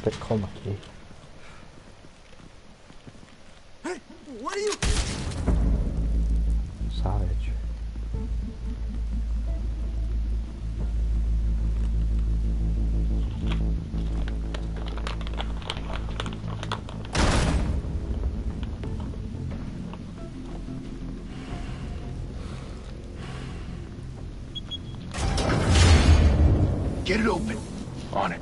bit comicky. Hey, what are you? Savage. Get it open. On it.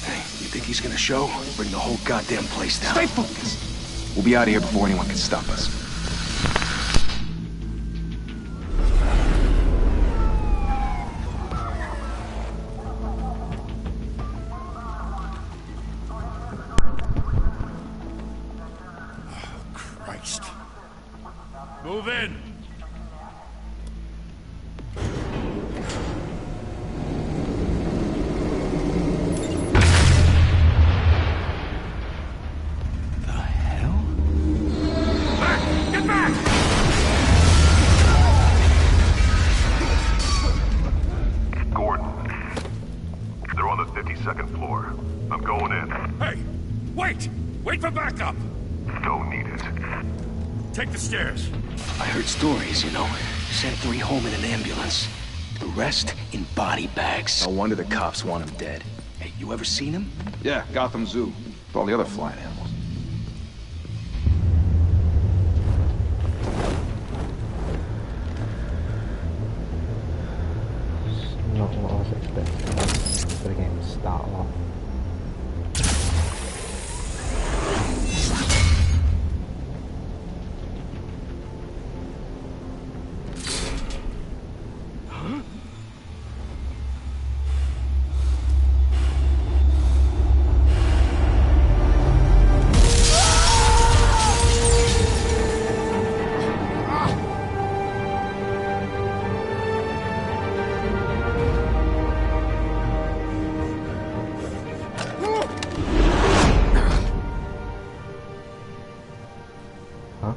Hey, you think he's gonna show? Bring the whole goddamn place down. Stay focused. We'll be out of here before anyone can stop us. Oh, Christ. Move in. Wait for backup! Don't need it. Take the stairs. I heard stories, you know. Sent 3 home in an ambulance. The rest in body bags. No wonder the cops want him dead. Hey, you ever seen him? Yeah, Gotham Zoo. With all the other flying animals. Not what I was expecting for the game to start off.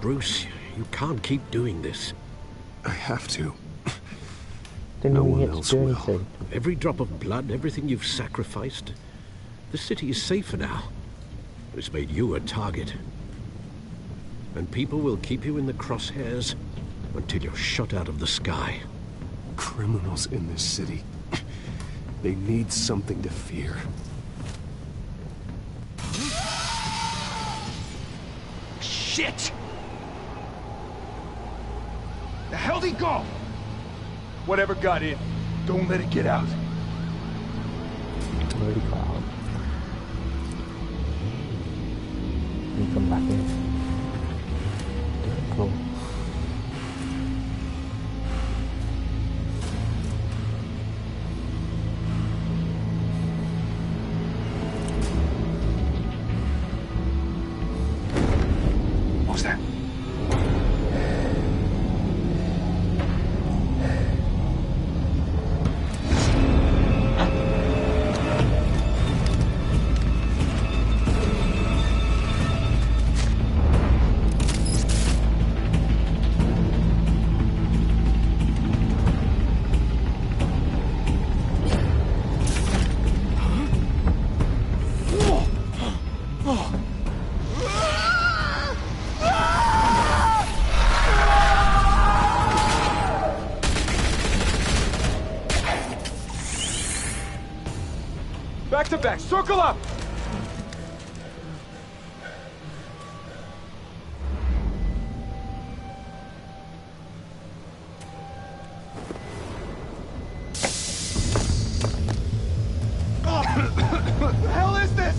Bruce, you can't keep doing this. I have to. Didn't No even one get to else do will. anything. Every drop of blood, everything you've sacrificed. The city is safer now. It's made you a target. And people will keep you in the crosshairs until you're shot out of the sky. Criminals in this city. They need something to fear. Shit! The hell'd he go? Whatever got in, don't let it get out. Already got out. And come back in. Cool. What was that? Back to back, circle up! What the hell is this?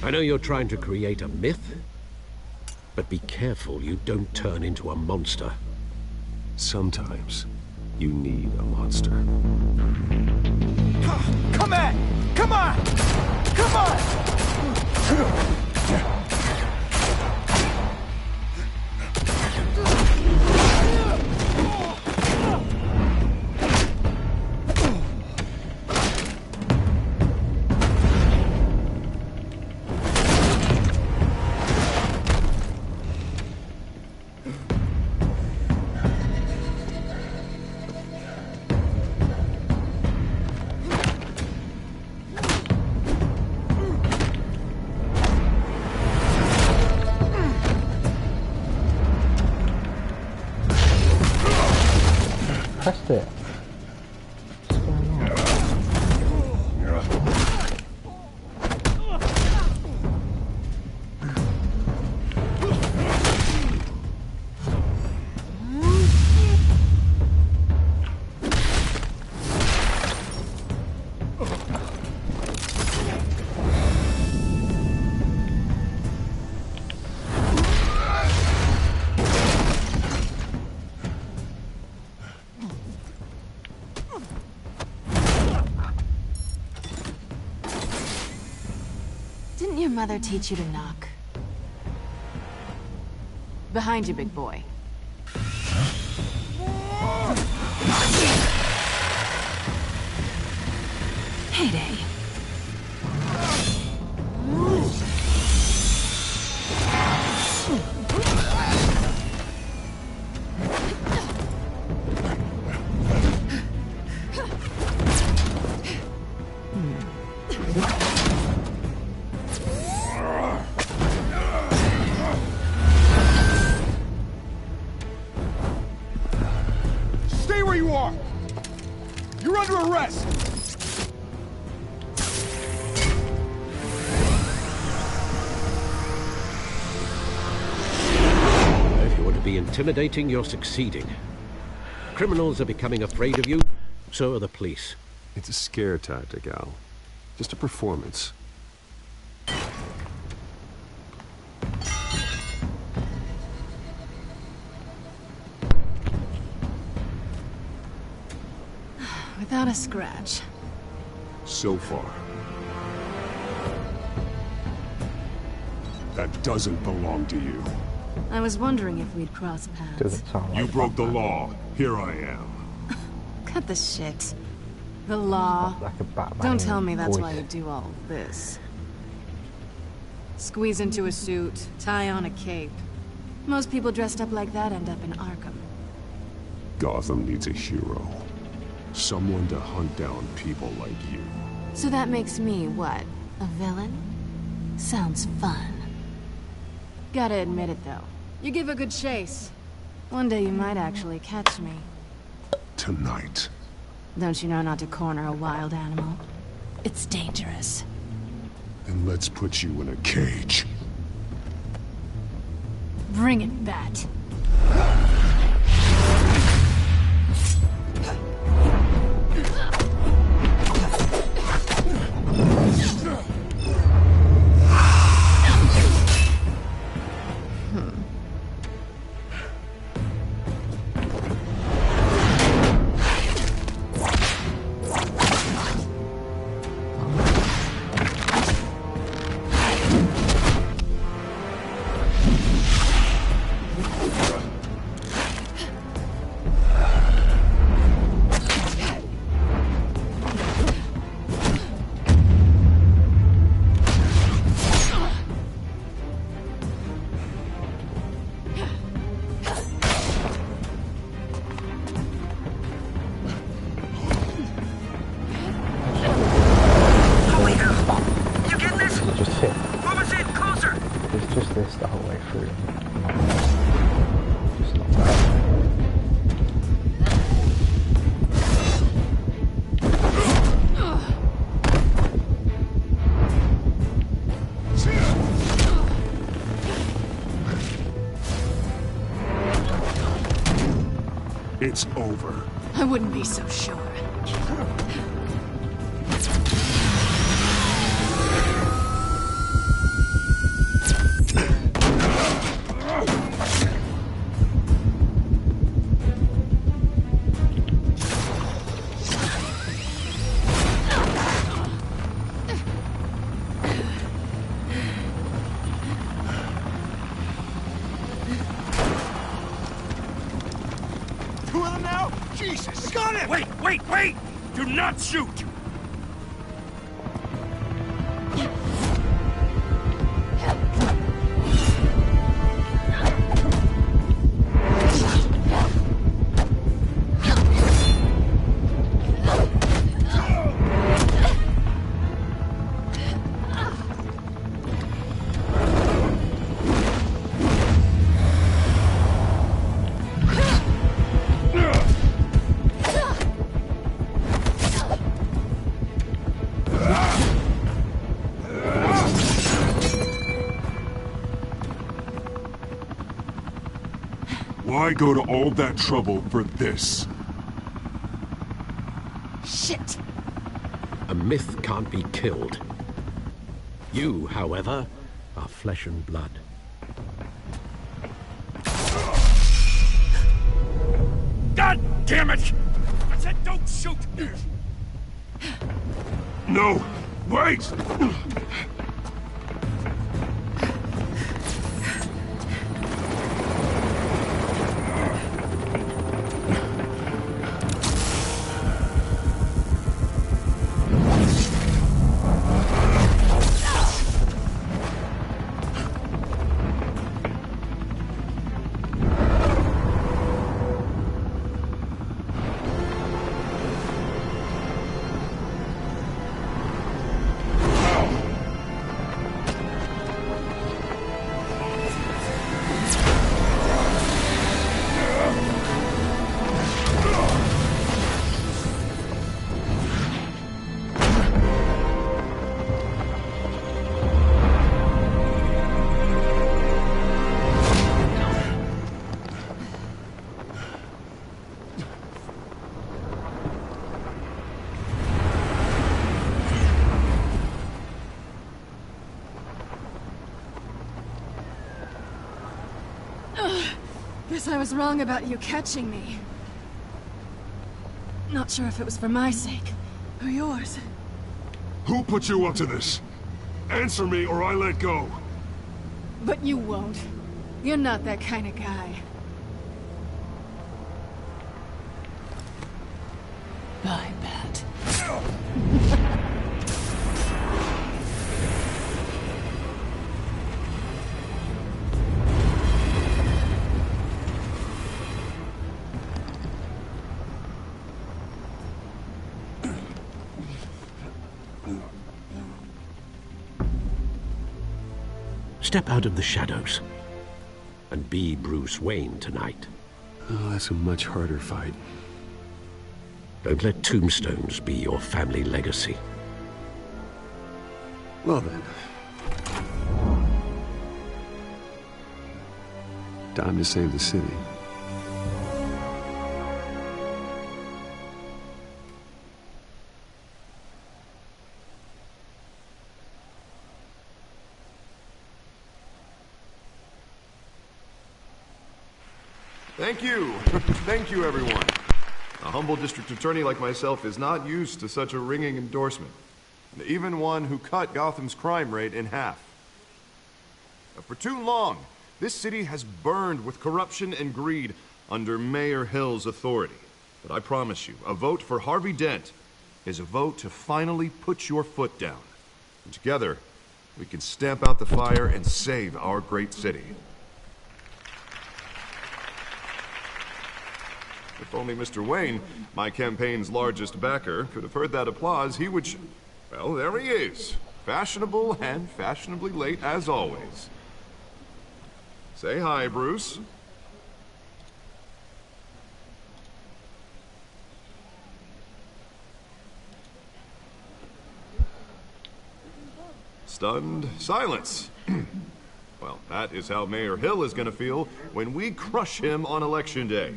I know you're trying to create a myth, but be careful you don't turn into a monster. Sometimes you need a monster. Come at! Come on! Come on! Pressed it. What's going on? Didn't your mother teach you to knock? Behind you, big boy. Heyday. Stay where you are! You're under arrest! If you want to be intimidating, you're succeeding. Criminals are becoming afraid of you, so are the police. It's a scare tactic, Al. Just a performance. Without a scratch. So far. That doesn't belong to you. I was wondering if we'd cross paths. Doesn't sound like You broke the Batman. law. Here I am. Cut the shit. The law. Like a Batman Don't tell me that's voice. why you do all this. Squeeze into a suit, tie on a cape. Most people dressed up like that end up in Arkham. Gotham needs a hero. Someone to hunt down people like you. So that makes me, what, a villain? Sounds fun. Gotta admit it, though. You give a good chase. One day you might actually catch me. Tonight. Don't you know not to corner a wild animal? It's dangerous. Then let's put you in a cage. Bring it, Bat. just this the whole way through. Just not bad. It's over. I wouldn't be so sure. two of them now? Jesus! Got him! Wait! Do not shoot! Why go to all that trouble for this? Shit! A myth can't be killed. You, however, are flesh and blood. God damn it! I said don't shoot! No! Wait! Guess I was wrong about you catching me. Not sure if it was for my sake, or yours. Who put you up to this? Answer me or I let go. But you won't. You're not that kind of guy. I bet. Step out of the shadows and be Bruce Wayne tonight. Oh, that's a much harder fight. Don't let tombstones be your family legacy. Well then. Time to save the city. Thank you. Thank you, everyone. A humble district attorney like myself is not used to such a ringing endorsement. Even one who cut Gotham's crime rate in half. For too long, this city has burned with corruption and greed under Mayor Hill's authority. But I promise you, a vote for Harvey Dent is a vote to finally put your foot down. And together, we can stamp out the fire and save our great city. If only Mr. Wayne, my campaign's largest backer, could have heard that applause, he would well, there he is. Fashionable and fashionably late as always. Say hi, Bruce. Stunned silence. Well, that is how Mayor Hill is going to feel when we crush him on Election Day.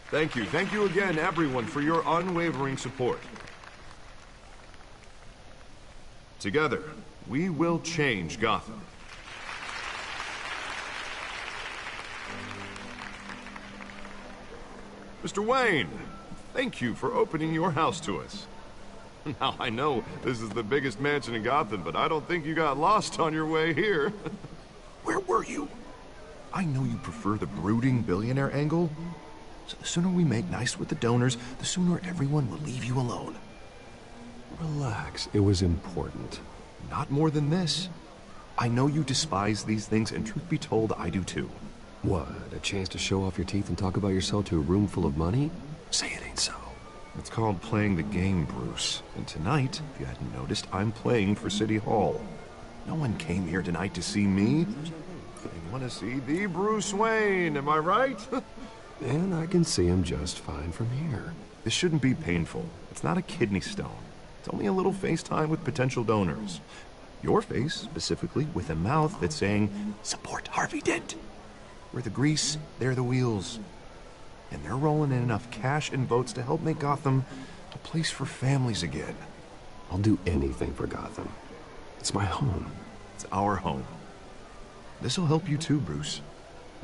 Thank you again, everyone, for your unwavering support. Together, we will change Gotham. Mr. Wayne, thank you for opening your house to us. Now, I know this is the biggest mansion in Gotham, but I don't think you got lost on your way here. Where were you? I know you prefer the brooding billionaire angle, So the sooner we make nice with the donors, the sooner everyone will leave you alone. Relax, it was important. Not more than this. I know you despise these things, and truth be told, I do too. What, a chance to show off your teeth and talk about yourself to a room full of money? Say it ain't so. It's called playing the game, Bruce. And tonight, if you hadn't noticed, I'm playing for City Hall. No one came here tonight to see me. They want to see the Bruce Wayne, am I right? And I can see him just fine from here. This shouldn't be painful. It's not a kidney stone. It's only a little FaceTime with potential donors. Your face, specifically, with a mouth that's saying, support Harvey Dent. We're the grease, they're the wheels. And they're rolling in enough cash and votes to help make Gotham a place for families again. I'll do anything for Gotham. It's my home. It's our home. This'll help you too, Bruce.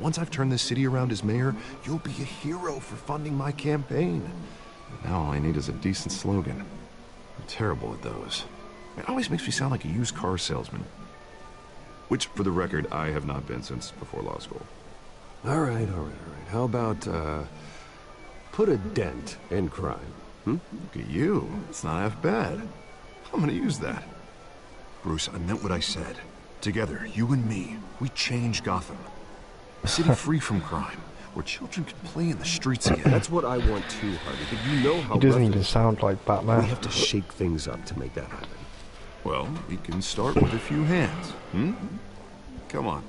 Once I've turned this city around as mayor, you'll be a hero for funding my campaign. Now all I need is a decent slogan. I'm terrible at those. It always makes me sound like a used car salesman. Which, for the record, I have not been since before law school. All right. How about, put a dent in crime, hmm? Look at you. It's not half bad. I'm gonna use that. Bruce, I meant what I said. Together, you and me, we change Gotham. A city free from crime, where children can play in the streets again. That's what I want too, Harvey, but you know how He doesn't rough even it is. sound like Batman. We have to shake things up to make that happen. Well, we can start with a few hands, hmm? Come on.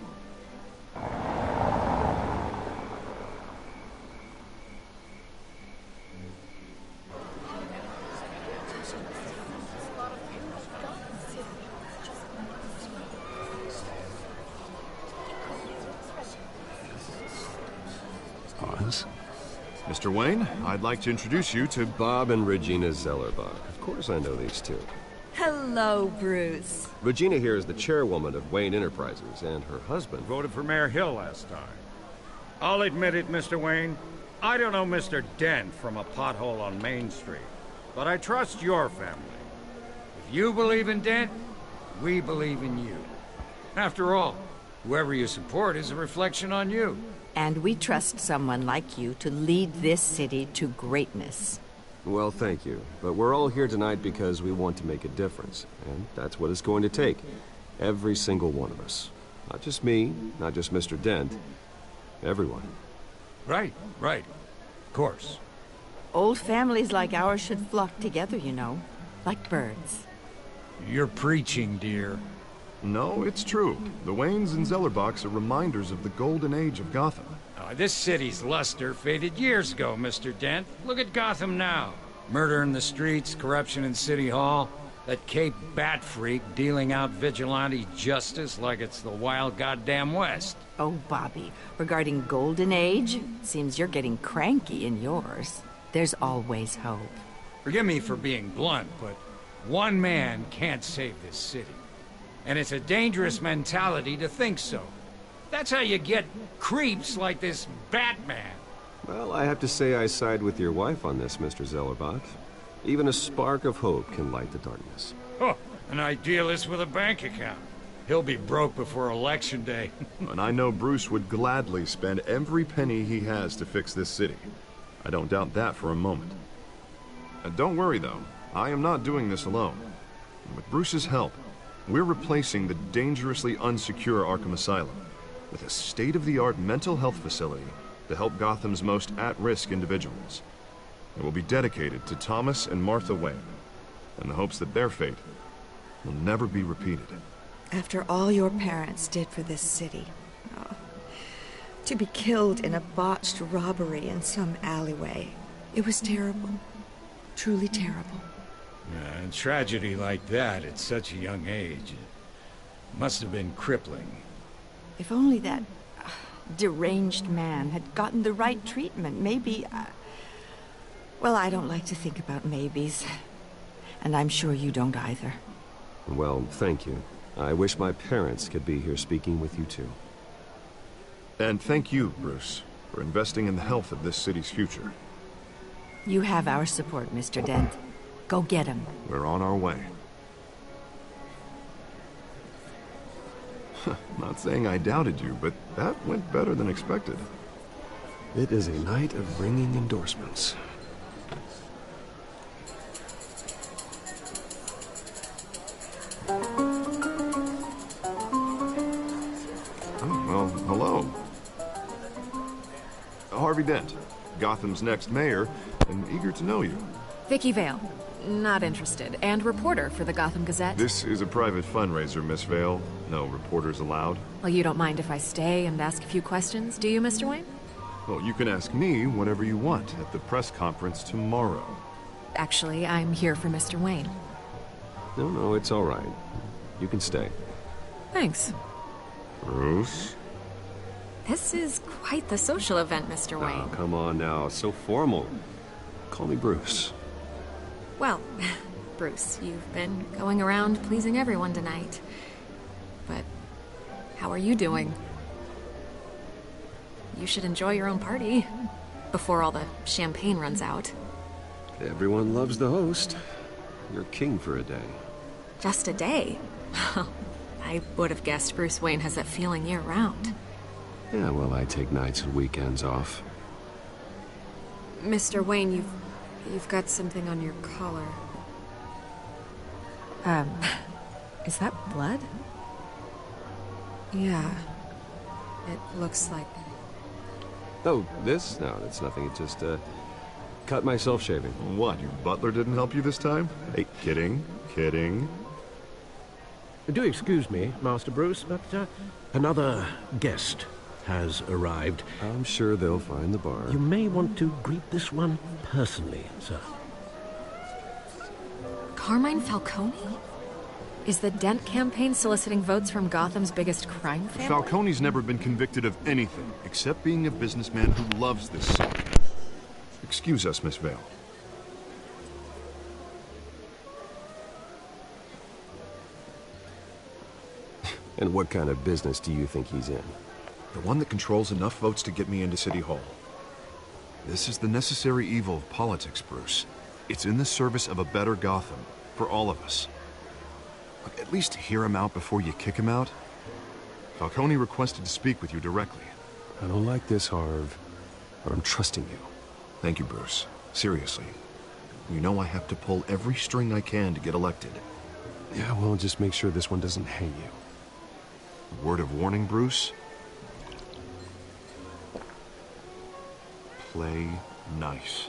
Pause. Mr. Wayne, I'd like to introduce you to Bob and Regina Zellerbach. Of course I know these two. Hello, Bruce. Regina here is the chairwoman of Wayne Enterprises, and her husband... Voted for Mayor Hill last time. I'll admit it, Mr. Wayne. I don't know Mr. Dent from a pothole on Main Street, but I trust your family. If you believe in Dent, we believe in you. After all, whoever you support is a reflection on you. And we trust someone like you to lead this city to greatness. Well, thank you. But we're all here tonight because we want to make a difference. And that's what it's going to take. Every single one of us. Not just me, not just Mr. Dent. Everyone. Right. Of course. Old families like ours should flock together, you know. Like birds. You're preaching, dear. No, it's true. The Waynes and Zellerbachs are reminders of the golden age of Gotham. This city's luster faded years ago, Mr. Dent. Look at Gotham now. Murder in the streets, corruption in City Hall, that Cape Bat freak dealing out vigilante justice like it's the wild goddamn West. Oh, Bobby, regarding Golden Age, seems you're getting cranky in yours. There's always hope. Forgive me for being blunt, but one man can't save this city. And it's a dangerous mentality to think so. That's how you get creeps like this Batman. Well, I have to say I side with your wife on this, Mr. Zellerbach. Even a spark of hope can light the darkness. Oh, an idealist with a bank account. He'll be broke before Election Day. And I know Bruce would gladly spend every penny he has to fix this city. I don't doubt that for a moment. And don't worry, though. I am not doing this alone. And with Bruce's help, we're replacing the dangerously unsecure Arkham Asylum with a state-of-the-art mental health facility to help Gotham's most at-risk individuals. It will be dedicated to Thomas and Martha Wayne, in the hopes that their fate will never be repeated. After all your parents did for this city, to be killed in a botched robbery in some alleyway, it was terrible. Truly terrible. A tragedy like that at such a young age must have been crippling. If only that deranged man had gotten the right treatment, maybe... Well, I don't like to think about maybes. And I'm sure you don't either. Well, thank you. I wish my parents could be here speaking with you too. And thank you, Bruce, for investing in the health of this city's future. You have our support, Mr. Dent. Go get him. We're on our way. Not saying I doubted you, but that went better than expected. It is a night of ringing endorsements. Oh, well, hello. Harvey Dent, Gotham's next mayor, and eager to know you. Vicky Vale. Not interested. And reporter for the Gotham Gazette. This is a private fundraiser, Miss Vale. No reporters allowed. Well, you don't mind if I stay and ask a few questions, do you, Mr. Wayne? Well, you can ask me whatever you want at the press conference tomorrow. Actually, I'm here for Mr. Wayne. No, it's all right. You can stay. Thanks. Bruce? This is quite the social event, Mr. Wayne. Oh, come on now. So formal. Call me Bruce. Well, Bruce, you've been going around pleasing everyone tonight. But how are you doing? You should enjoy your own party before all the champagne runs out. Everyone loves the host. You're king for a day. Just a day? I would have guessed Bruce Wayne has that feeling year-round. Yeah, well, I take nights and weekends off. Mr. Wayne, you've got something on your collar. Is that blood? Yeah. It looks like... Oh, this? No, that's nothing. It just, cut myself shaving. What, your butler didn't help you this time? Hey, kidding. Do excuse me, Master Bruce, but another guest has arrived. I'm sure they'll find the bar. You may want to greet this one personally, sir. Carmine Falcone? Is the Dent campaign soliciting votes from Gotham's biggest crime family? Falcone's never been convicted of anything, except being a businessman who loves this city. Excuse us, Miss Vale. And what kind of business do you think he's in? The one that controls enough votes to get me into City Hall. This is the necessary evil of politics, Bruce. It's in the service of a better Gotham, for all of us. Look, at least hear him out before you kick him out. Falcone requested to speak with you directly. I don't like this, Harv, but I'm trusting you. Thank you, Bruce. Seriously. You know I have to pull every string I can to get elected. Yeah, well, just make sure this one doesn't hang you. Word of warning, Bruce? Play nice.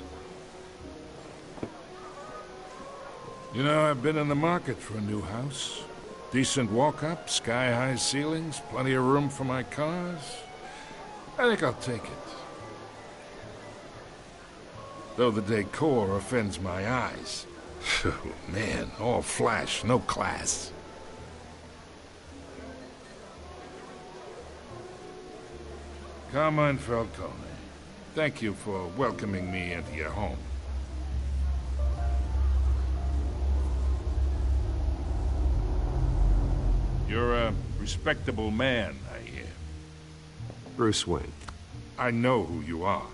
You know, I've been in the market for a new house. Decent walk-up, sky-high ceilings, plenty of room for my cars. I think I'll take it. Though the decor offends my eyes. Oh, man, all flash, no class. Carmine Falcone, thank you for welcoming me into your home. You're a respectable man, I hear. Bruce Wayne. I know who you are.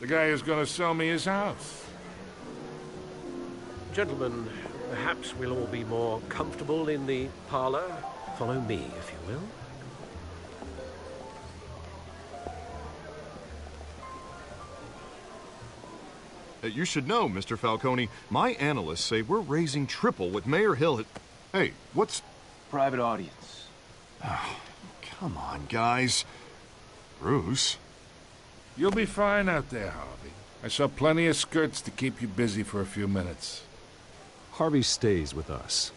The guy who's gonna sell me his house. Gentlemen, perhaps we'll all be more comfortable in the parlor. Follow me, if you will. You should know, Mr. Falcone, my analysts say we're raising triple what Mayor Hill had... Hey, what's... Private audience. Oh, come on, guys. Bruce? You'll be fine out there, Harvey. I saw plenty of skirts to keep you busy for a few minutes. Harvey stays with us.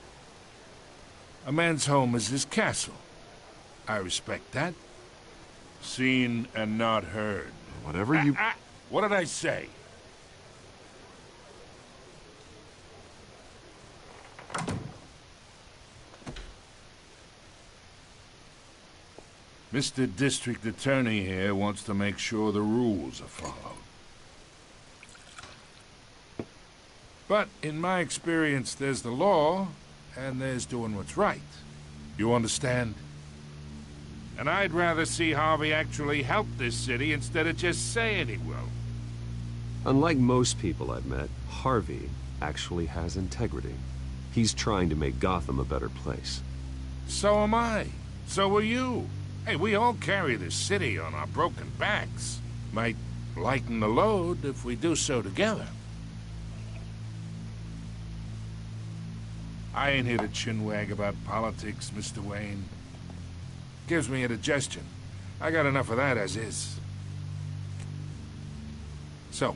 A man's home is his castle. I respect that. Seen and not heard. Whatever you... What did I say? Mr. District Attorney here wants to make sure the rules are followed. But in my experience, there's the law, and there's doing what's right. You understand? And I'd rather see Harvey actually help this city instead of just saying he will. Unlike most people I've met, Harvey actually has integrity. He's trying to make Gotham a better place. So am I. So are you. Hey, we all carry this city on our broken backs. Might lighten the load if we do so together. I ain't here to chinwag about politics, Mr. Wayne. Gives me indigestion. I got enough of that as is. So,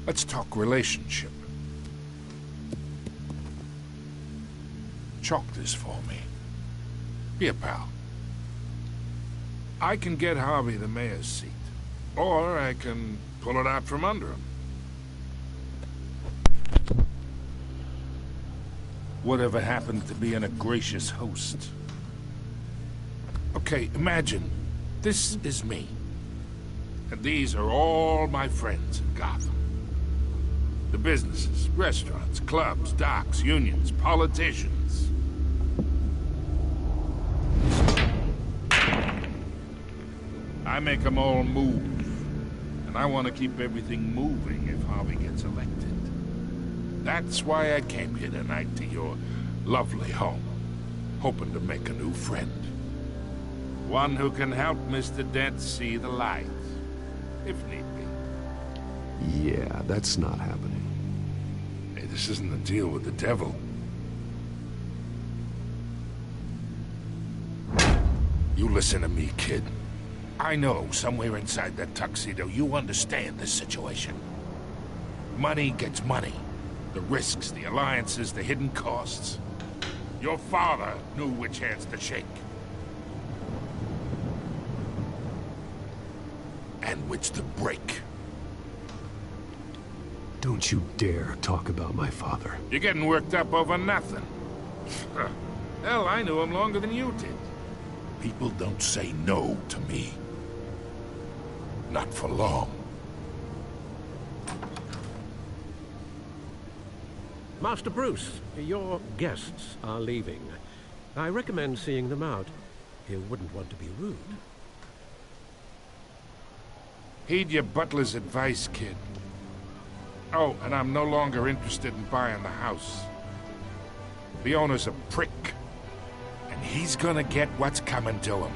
let's talk relationship. Chalk this for me. Be a pal. I can get Harvey the mayor's seat, or I can pull it out from under him. Whatever happened to being a gracious host? Okay, imagine this is me, and these are all my friends in Gotham. The businesses, restaurants, clubs, docks, unions, politicians. I make them all move, and I want to keep everything moving if Harvey gets elected. That's why I came here tonight to your lovely home, hoping to make a new friend. One who can help Mr. Dent see the light, if need be. Yeah, that's not happening. Hey, this isn't a deal with the devil. You listen to me, kid. I know somewhere inside that tuxedo you understand this situation. Money gets money. The risks, the alliances, the hidden costs. Your father knew which hands to shake. And which to break. Don't you dare talk about my father. You're getting worked up over nothing. Hell, I knew him longer than you did. People don't say no to me. Not for long. Master Bruce, your guests are leaving. I recommend seeing them out. You wouldn't want to be rude. Heed your butler's advice, kid. Oh, and I'm no longer interested in buying the house. The owner's a prick. And he's gonna get what's coming to him.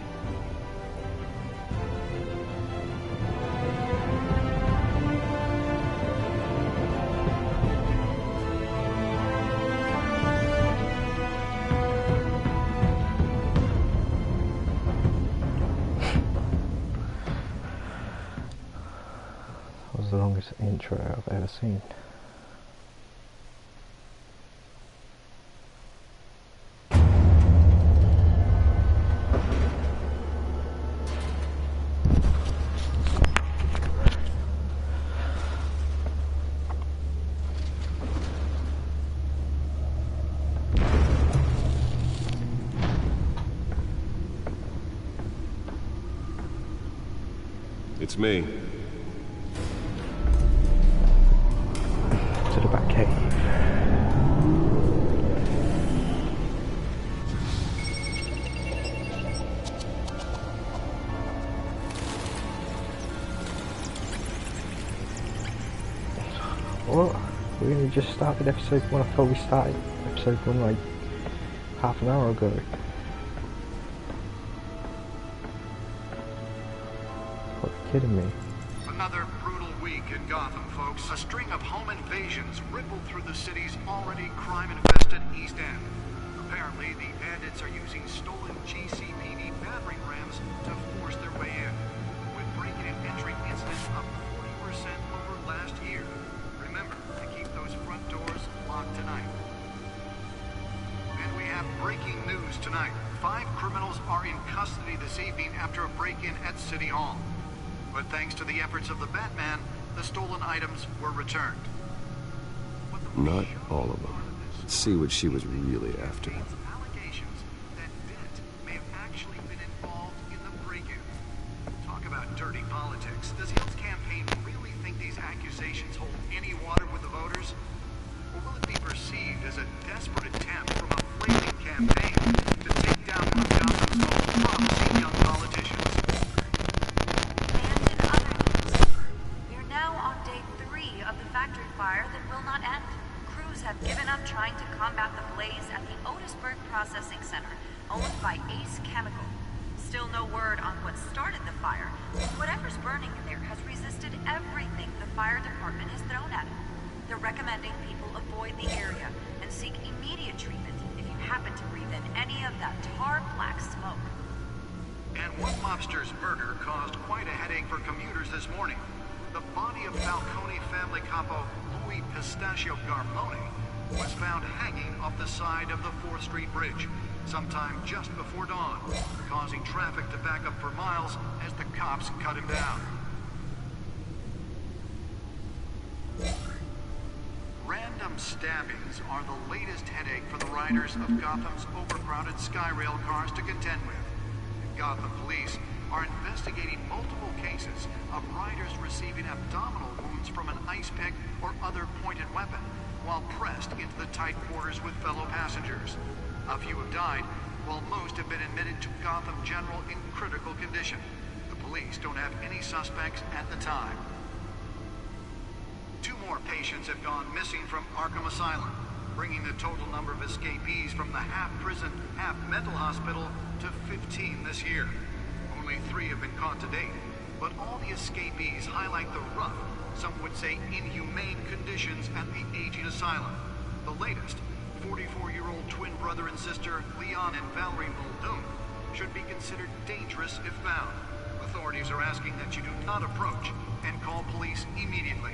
That was the longest intro I've ever seen. It's me. To the back cave. What? We only just started episode 1. I thought we started episode 1 like half an hour ago. Kidding me. Another brutal week in Gotham, folks. A string of home invasions rippled through the city's already crime-infested East End. Apparently, the bandits are using stolen GCPD battering rams to force their way in, with break-in and entry incidents up 40% over last year. Remember to keep those front doors locked tonight. And we have breaking news tonight. 5 criminals are in custody this evening after a break-in at City Hall. But thanks to the efforts of the Batman, the stolen items were returned. Not all of them. Let's see what she was really after. Allegations that Dent may have actually been involved in the break-in. Talk about dirty politics. Does Hill's campaign really think these accusations hold any water with the voters? Or will it be perceived as a desperate attempt from a flaming campaign to take down one of Gotham's most promising young politicians? Fire that will not end. Crews have given up trying to combat the blaze at the Otisburg Processing Center, owned by Ace Chemical. Still no word on what started the fire. Whatever's burning in there has resisted body of Falcone family capo Louis Pistachio Garmoni was found hanging off the side of the 4th Street Bridge sometime just before dawn, causing traffic to back up for miles as the cops cut him down. Random stabbings are the latest headache for the riders of Gotham's overcrowded Skyrail cars to contend with. Gotham police are investigating multiple cases of riders receiving abdominal wounds from an ice pick or other pointed weapon while pressed into the tight quarters with fellow passengers. A few have died, while most have been admitted to Gotham General in critical condition. The police don't have any suspects at the time. 2 more patients have gone missing from Arkham Asylum, bringing the total number of escapees from the half-prison, half-mental hospital to 15 this year. Only 3 have been caught to date, but all the escapees highlight the rough, some would say inhumane conditions at the aging asylum. The latest, 44-year-old twin brother and sister Leon and Valerie Muldoon, should be considered dangerous if found. Authorities are asking that you do not approach and call police immediately.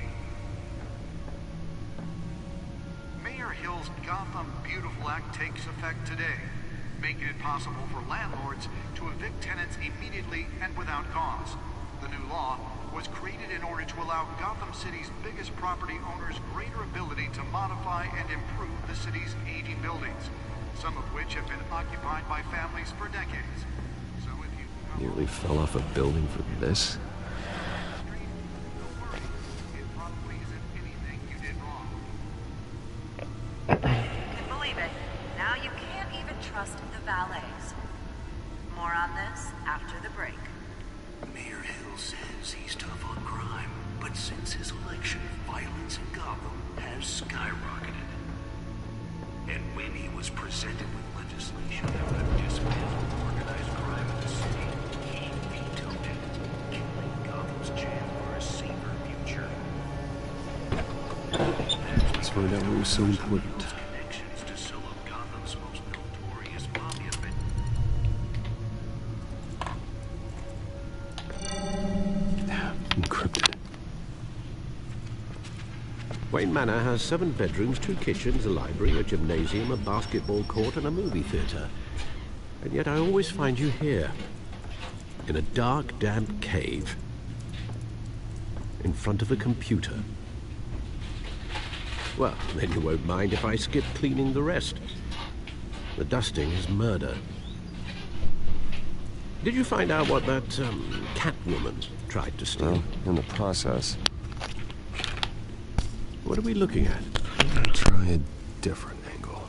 Mayor Hill's Gotham Beautiful Act takes effect today, making it possible for landlords to evict tenants immediately and without cause. The new law was created in order to allow Gotham City's biggest property owners greater ability to modify and improve the city's aging buildings, some of which have been occupied by families for decades. So if you Nearly fell off a building for this? Can believe it. Now you can't even trust the valets. More on this after the break. Mayor Hill says he's tough on crime, but since his election, violence in Gotham has skyrocketed. And when he was presented with legislation that would dismantle organized crime in the city, he vetoed it, killing Gotham's chance for a safer future. Let's find out what was so important. Connections to some of Gotham's most notorious mafia. Encrypted. Wayne Manor has 7 bedrooms, 2 kitchens, a library, a gymnasium, a basketball court, and a movie theater. And yet I always find you here, in a dark, damp cave, in front of a computer. Well, then you won't mind if I skip cleaning the rest. The dusting is murder. Did you find out what that, Catwoman tried to steal? Well, in the process. What are we looking at? I'm gonna try a different angle.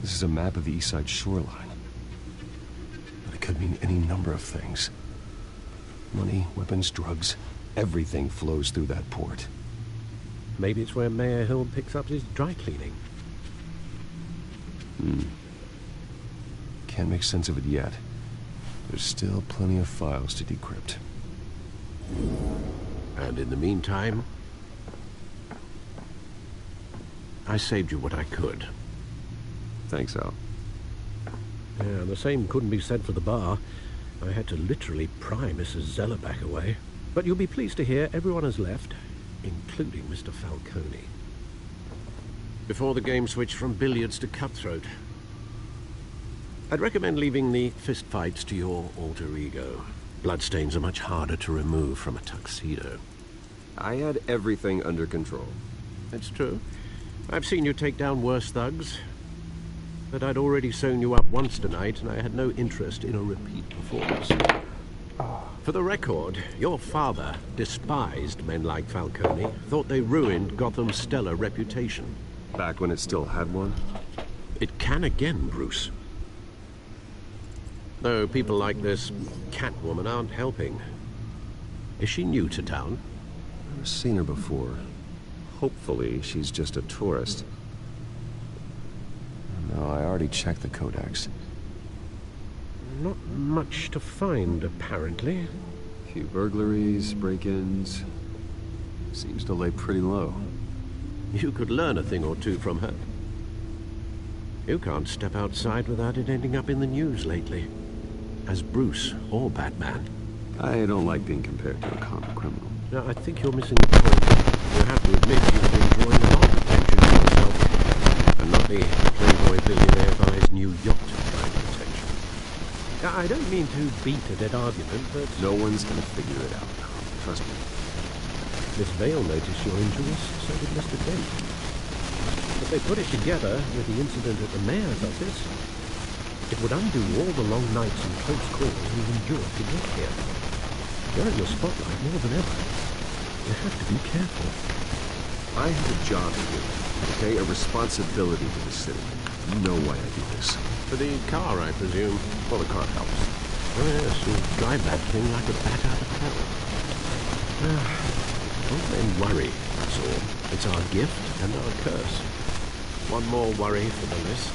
This is a map of the East Side shoreline. But it could mean any number of things. Money, weapons, drugs, everything flows through that port. Maybe it's where Mayor Hill picks up his dry cleaning. Can't make sense of it yet. There's still plenty of files to decrypt. And in the meantime, I saved you what I could. Thanks, Al. Yeah, the same couldn't be said for the bar. I had to literally pry Mrs. Zeller back away. But you'll be pleased to hear everyone has left, including Mr. Falcone. Before the game switched from billiards to cutthroat. I'd recommend leaving the fistfights to your alter ego. Bloodstains are much harder to remove from a tuxedo. I had everything under control. That's true. I've seen you take down worse thugs. But I'd already sewn you up once tonight, and I had no interest in a repeat performance. For the record, your father despised men like Falcone, thought they ruined Gotham's stellar reputation. Back when it still had one? It can again, Bruce. Though people like this Catwoman aren't helping. Is she new to town? I've never seen her before. Hopefully, she's just a tourist. No, I already checked the codex. Not much to find, apparently. few burglaries, break-ins. Seems to lay pretty low. You could learn a thing or two from her. You can't step outside without it ending up in the news lately. As Bruce or Batman. I don't like being compared to a common criminal. No, I think you're missing the point. You have to admit you've been drawing a lot of attention to yourself. And not the playboy billionaire guy's new yacht drawing attention. Now, I don't mean to beat a dead argument, but... No one's gonna figure it out. Trust me. Miss Vale noticed your injuries, so did Mr. Dent. If they put it together with the incident at the mayor's office, it would undo all the long nights and close calls we've endured to get here. You're in the spotlight more than ever. You have to be careful. I have a job to do, okay? A responsibility to the city. You know why I do this. For the car, I presume. Well, the car helps. Oh yes, you drive that thing like a bat out of hell. Don't men worry, that's all. It's our gift and our curse. One more worry for the list.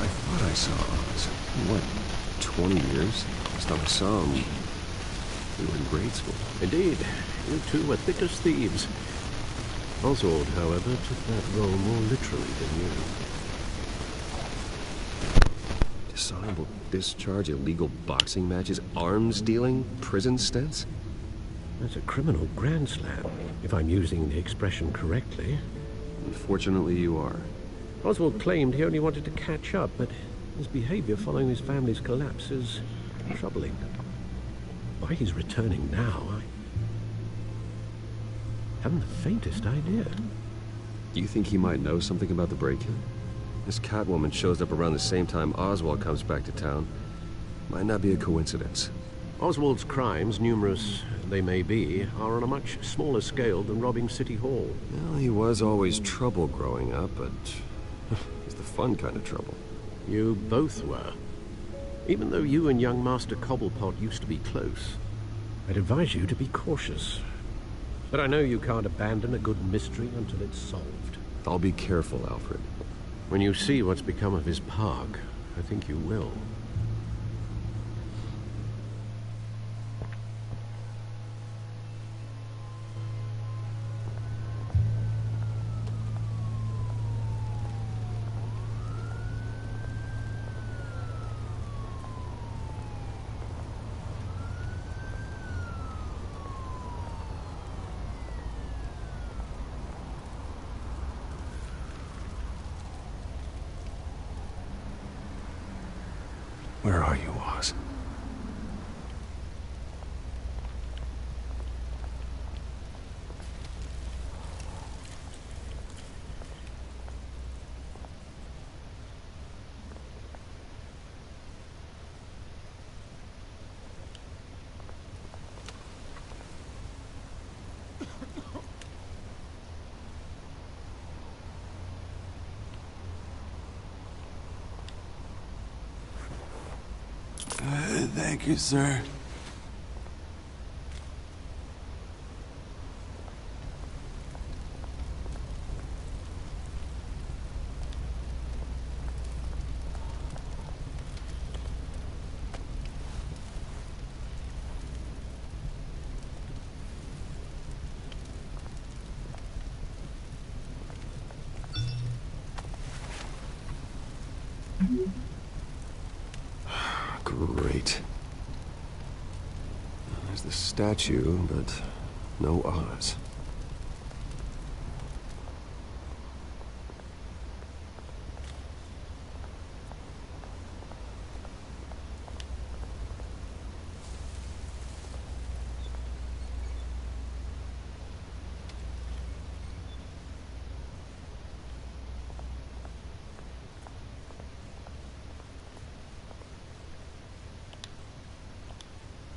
I thought I saw Oz. What, 20 years? Last time I saw him, we were in grade school. Indeed, you two were thick as thieves. Oswald, however, took that role more literally than you. Dishonorable discharge, illegal boxing matches, arms dealing, prison stints? That's a criminal grand slam, if I'm using the expression correctly. Unfortunately, you are. Oswald claimed he only wanted to catch up, but his behavior following his family's collapse is troubling. Why he's returning now, I haven't the faintest idea. You think he might know something about the break-in? This Catwoman shows up around the same time Oswald comes back to town. Might not be a coincidence. Oswald's crimes, numerous they may be, are on a much smaller scale than robbing City Hall. Well, he was always trouble growing up, but he's the fun kind of trouble. You both were. Even though you and young Master Cobblepot used to be close, I'd advise you to be cautious. But I know you can't abandon a good mystery until it's solved. I'll be careful, Alfred. When you see what's become of his park, I think you will. Where are you, Oz? Thank you, sir. Great. There's the statue, but no Oz.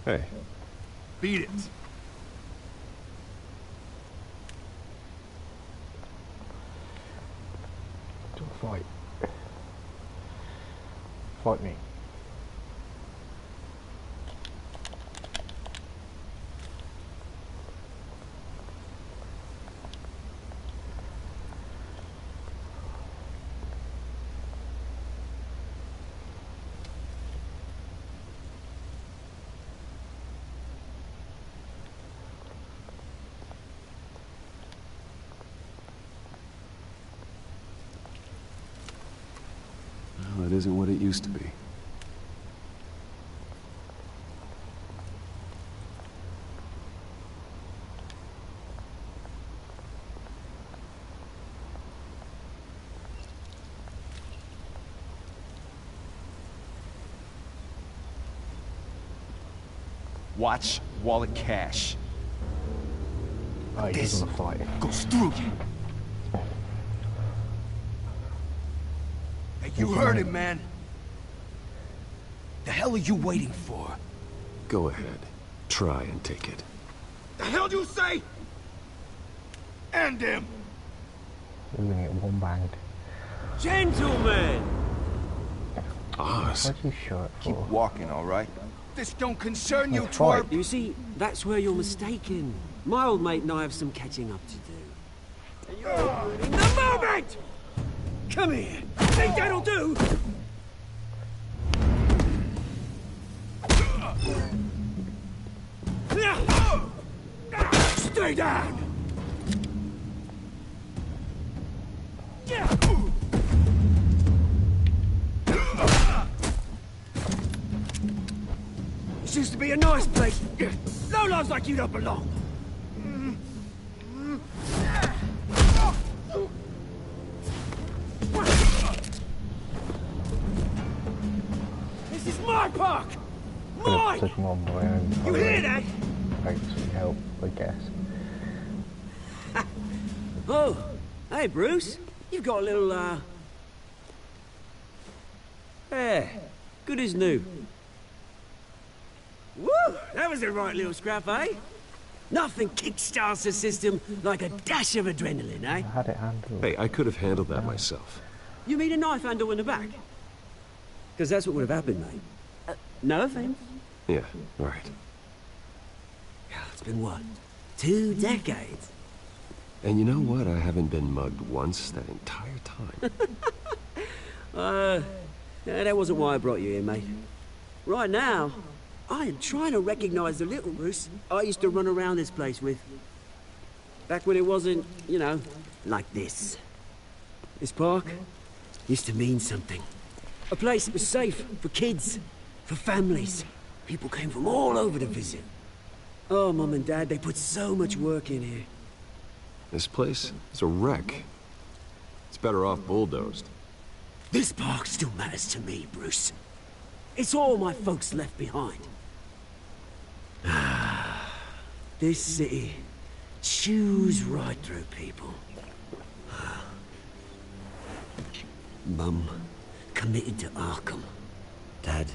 Hey. Beat it. Don't fight. Fight me. isn't what it used to be. Watch wallet cash. Oh, he doesn't fight. Goes through you. Hey, you heard him, man. The hell are you waiting for? Go ahead. Try and take it. The hell do you say? End him! We're gonna get one banged. Gentlemen! Oz. What's his shirt for? Keep walking, all right? This don't concern you, Let's fight. twerp. You see, that's where you're mistaken. My old mate and I have some catching up to do. And you're ruining the moment! Come here! Think that'll do? Stay down! This used to be a nice place. Lowlifes like you don't belong. This is my park! Mine! Took him on my own. You hear that? Thanks for your help, I guess. Oh, hey Bruce. You've got a little, yeah, good as new. Woo! That was a right little scrap, eh? Nothing kickstarts the system like a dash of adrenaline, eh? I had it handled. Hey, I could have handled that myself. You mean a knife handle in the back? Because that's what would have happened, mate. No offense. Yeah, right. It's been what? 2 decades? And you know what? I haven't been mugged once that entire time. Yeah, that wasn't why I brought you here, mate. Right now, I am trying to recognize the little Bruce I used to run around this place with. Back when it wasn't, you know, like this. This park used to mean something. A place that was safe for kids, for families. People came from all over to visit. Oh, Mum and Dad, they put so much work in here. This place is a wreck. It's better off bulldozed. This park still matters to me, Bruce. It's all my folks left behind. This city chews right through people. Mum committed to Arkham. Dad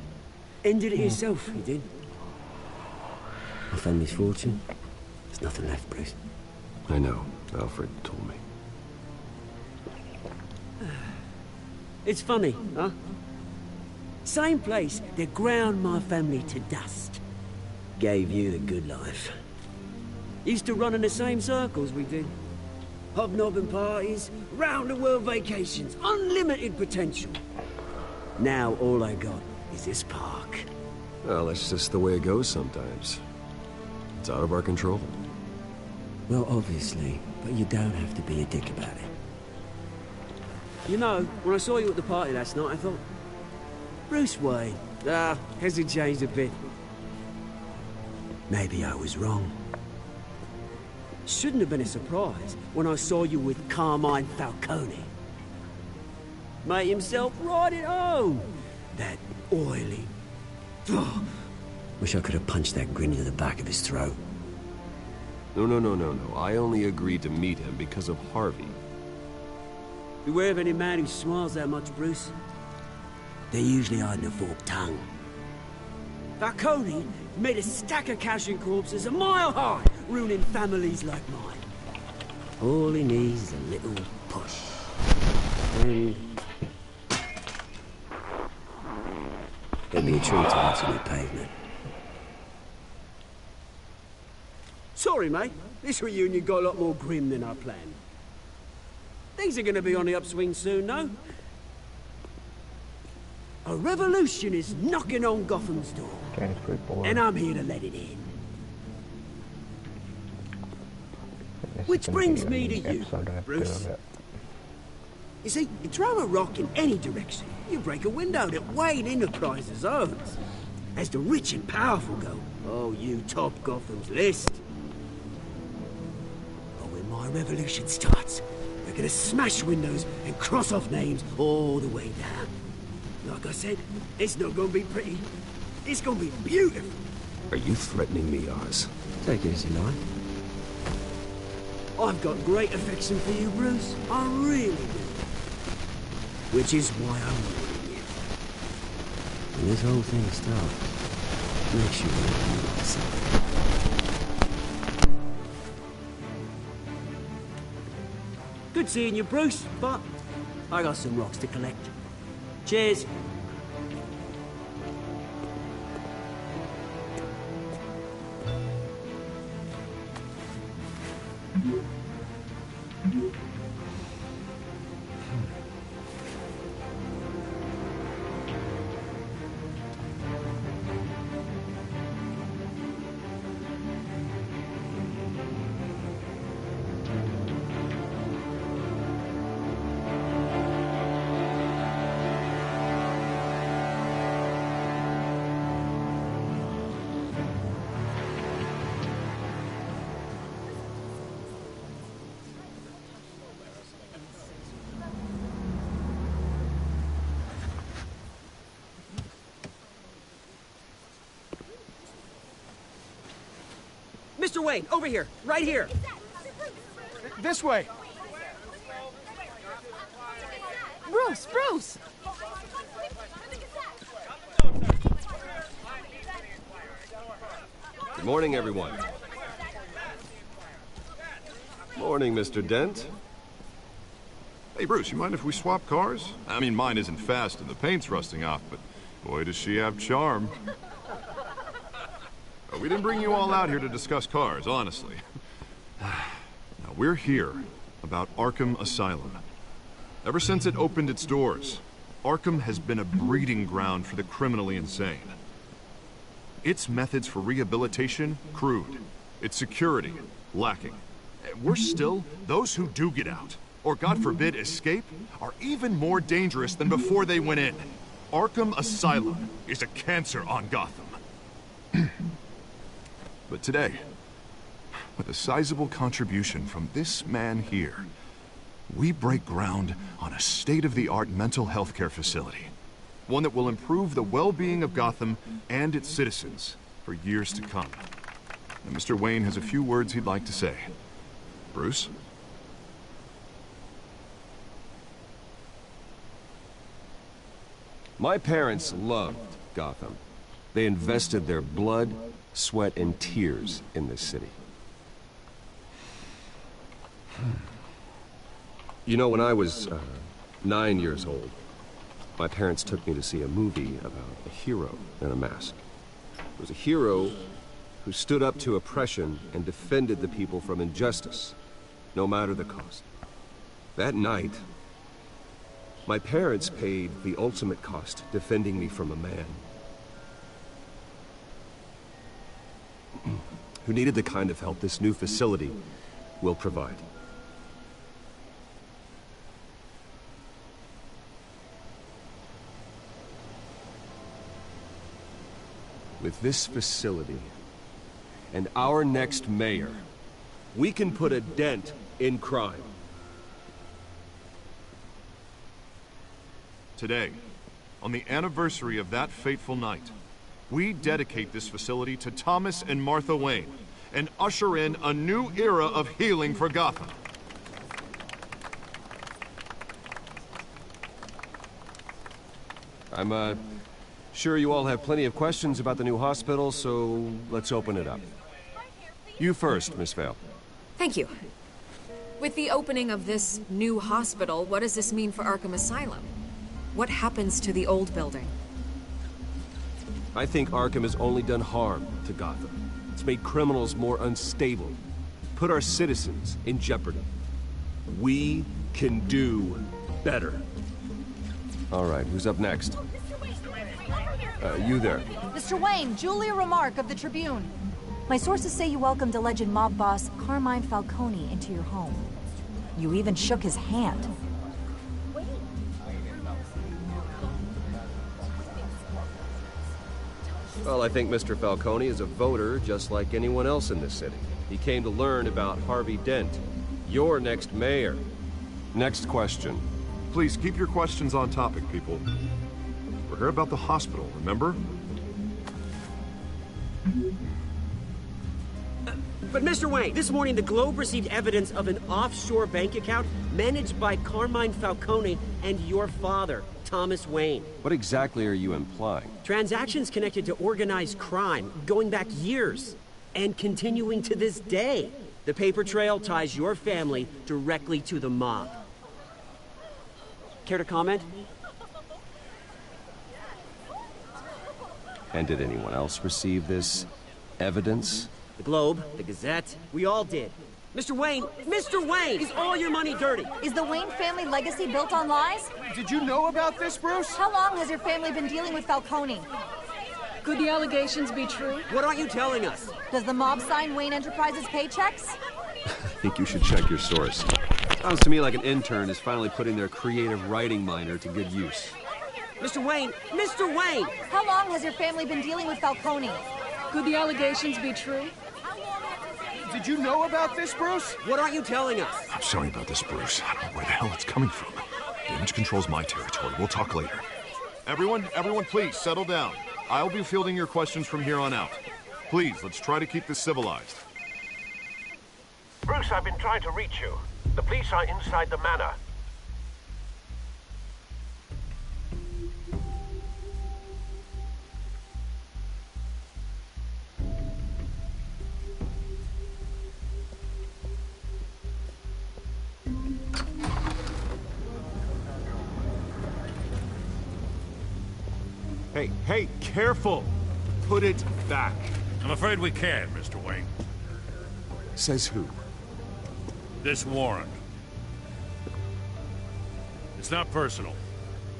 ended it himself, he did. My family's fortune, there's nothing left, Bruce. I know. Alfred told me. It's funny, huh? Same place that ground my family to dust. Gave you the good life. Used to run in the same circles we did. Hobnobbing parties, round-the-world vacations, unlimited potential. Now all I got is this park. Well, that's just the way it goes sometimes. It's out of our control. Well, obviously, but you don't have to be a dick about it. You know, when I saw you at the party last night, I thought, Bruce Wayne, has he changed a bit? Maybe I was wrong. Shouldn't have been a surprise when I saw you with Carmine Falcone. Made himself right at home. That oily... Wish I could have punched that grin into the back of his throat. No. I only agreed to meet him because of Harvey. Beware of any man who smiles that much, Bruce. They're usually hiding a forked tongue. Falcone made a stack of cash and corpses a mile high, ruining families like mine. All he needs is a little push. And... there'll be a tree to absolute pavement. Sorry, mate. This reunion got a lot more grim than I planned. Things are gonna be on the upswing soon, no? A revolution is knocking on Gotham's door. And I'm here to let it in. Which brings me to you, Bruce. You see, you throw a rock in any direction, you break a window that Wayne Enterprises owns. As the rich and powerful go, oh, you top Gotham's list. But when my revolution starts, we're gonna smash windows and cross off names all the way down. Like I said, it's not gonna be pretty. It's gonna be beautiful. Are you threatening me, Oz? Take it easy, Lion. I've got great affection for you, Bruce. I really do. Which is why I'm warning you. When this whole thing starts, make sure you do something. Good seeing you, Bruce, but I got some rocks to collect. Cheers. Mr. Wayne, over here, right here. This way. Bruce, Bruce! Good morning, everyone. Morning, Mr. Dent. Hey, Bruce, you mind if we swap cars? I mean, mine isn't fast and the paint's rusting off, but boy, does she have charm. We didn't bring you all out here to discuss cars, honestly. Now, we're here about Arkham Asylum. Ever since it opened its doors, Arkham has been a breeding ground for the criminally insane. Its methods for rehabilitation, crude. Its security, lacking. Worse still, those who do get out, or God forbid escape, are even more dangerous than before they went in. Arkham Asylum is a cancer on Gotham. But today, with a sizable contribution from this man here, we break ground on a state-of-the-art mental health care facility. One that will improve the well-being of Gotham and its citizens for years to come. And Mr. Wayne has a few words he'd like to say. Bruce? My parents loved Gotham. They invested their blood, sweat, and tears in this city. You know, when I was 9 years old, my parents took me to see a movie about a hero in a mask. It was a hero who stood up to oppression and defended the people from injustice, no matter the cost. That night, my parents paid the ultimate cost defending me from a man who needed the kind of help this new facility will provide. With this facility and our next mayor, we can put a dent in crime. Today, on the anniversary of that fateful night, we dedicate this facility to Thomas and Martha Wayne and usher in a new era of healing for Gotham. I'm sure you all have plenty of questions about the new hospital, so let's open it up. You first, Miss Vale. Thank you. With the opening of this new hospital, what does this mean for Arkham Asylum? What happens to the old building? I think Arkham has only done harm to Gotham. It's made criminals more unstable, put our citizens in jeopardy. We can do better. All right, who's up next? You there. Mr. Wayne, Julia Remark of the Tribune. My sources say you welcomed alleged mob boss Carmine Falcone into your home. You even shook his hand. Well, I think Mr. Falcone is a voter just like anyone else in this city. He came to learn about Harvey Dent, your next mayor. Next question. Please keep your questions on topic, people. We're here about the hospital, remember? But Mr. Wayne, this morning the Globe received evidence of an offshore bank account managed by Carmine Falcone and your father, Thomas Wayne. What exactly are you implying? Transactions connected to organized crime, going back years, and continuing to this day. The paper trail ties your family directly to the mob. Care to comment? And did anyone else receive this evidence? The Globe, the Gazette, we all did. Mr. Wayne, is all your money dirty? Is the Wayne family legacy built on lies? Did you know about this, Bruce? How long has your family been dealing with Falcone? Could the allegations be true? What aren't you telling us? Does the mob sign Wayne Enterprises paychecks? I think you should check your source. Sounds to me like an intern is finally putting their creative writing minor to good use. Mr. Wayne! How long has your family been dealing with Falcone? Could the allegations be true? Did you know about this, Bruce? What aren't you telling us? I'm sorry about this, Bruce. I don't know where the hell it's coming from. Damage control's my territory. We'll talk later. Everyone, please, settle down. I'll be fielding your questions from here on out. Please, let's try to keep this civilized. Bruce, I've been trying to reach you. The police are inside the manor. Hey, careful! Put it back. I'm afraid we can't, Mr. Wayne. Says who? This warrant. It's not personal.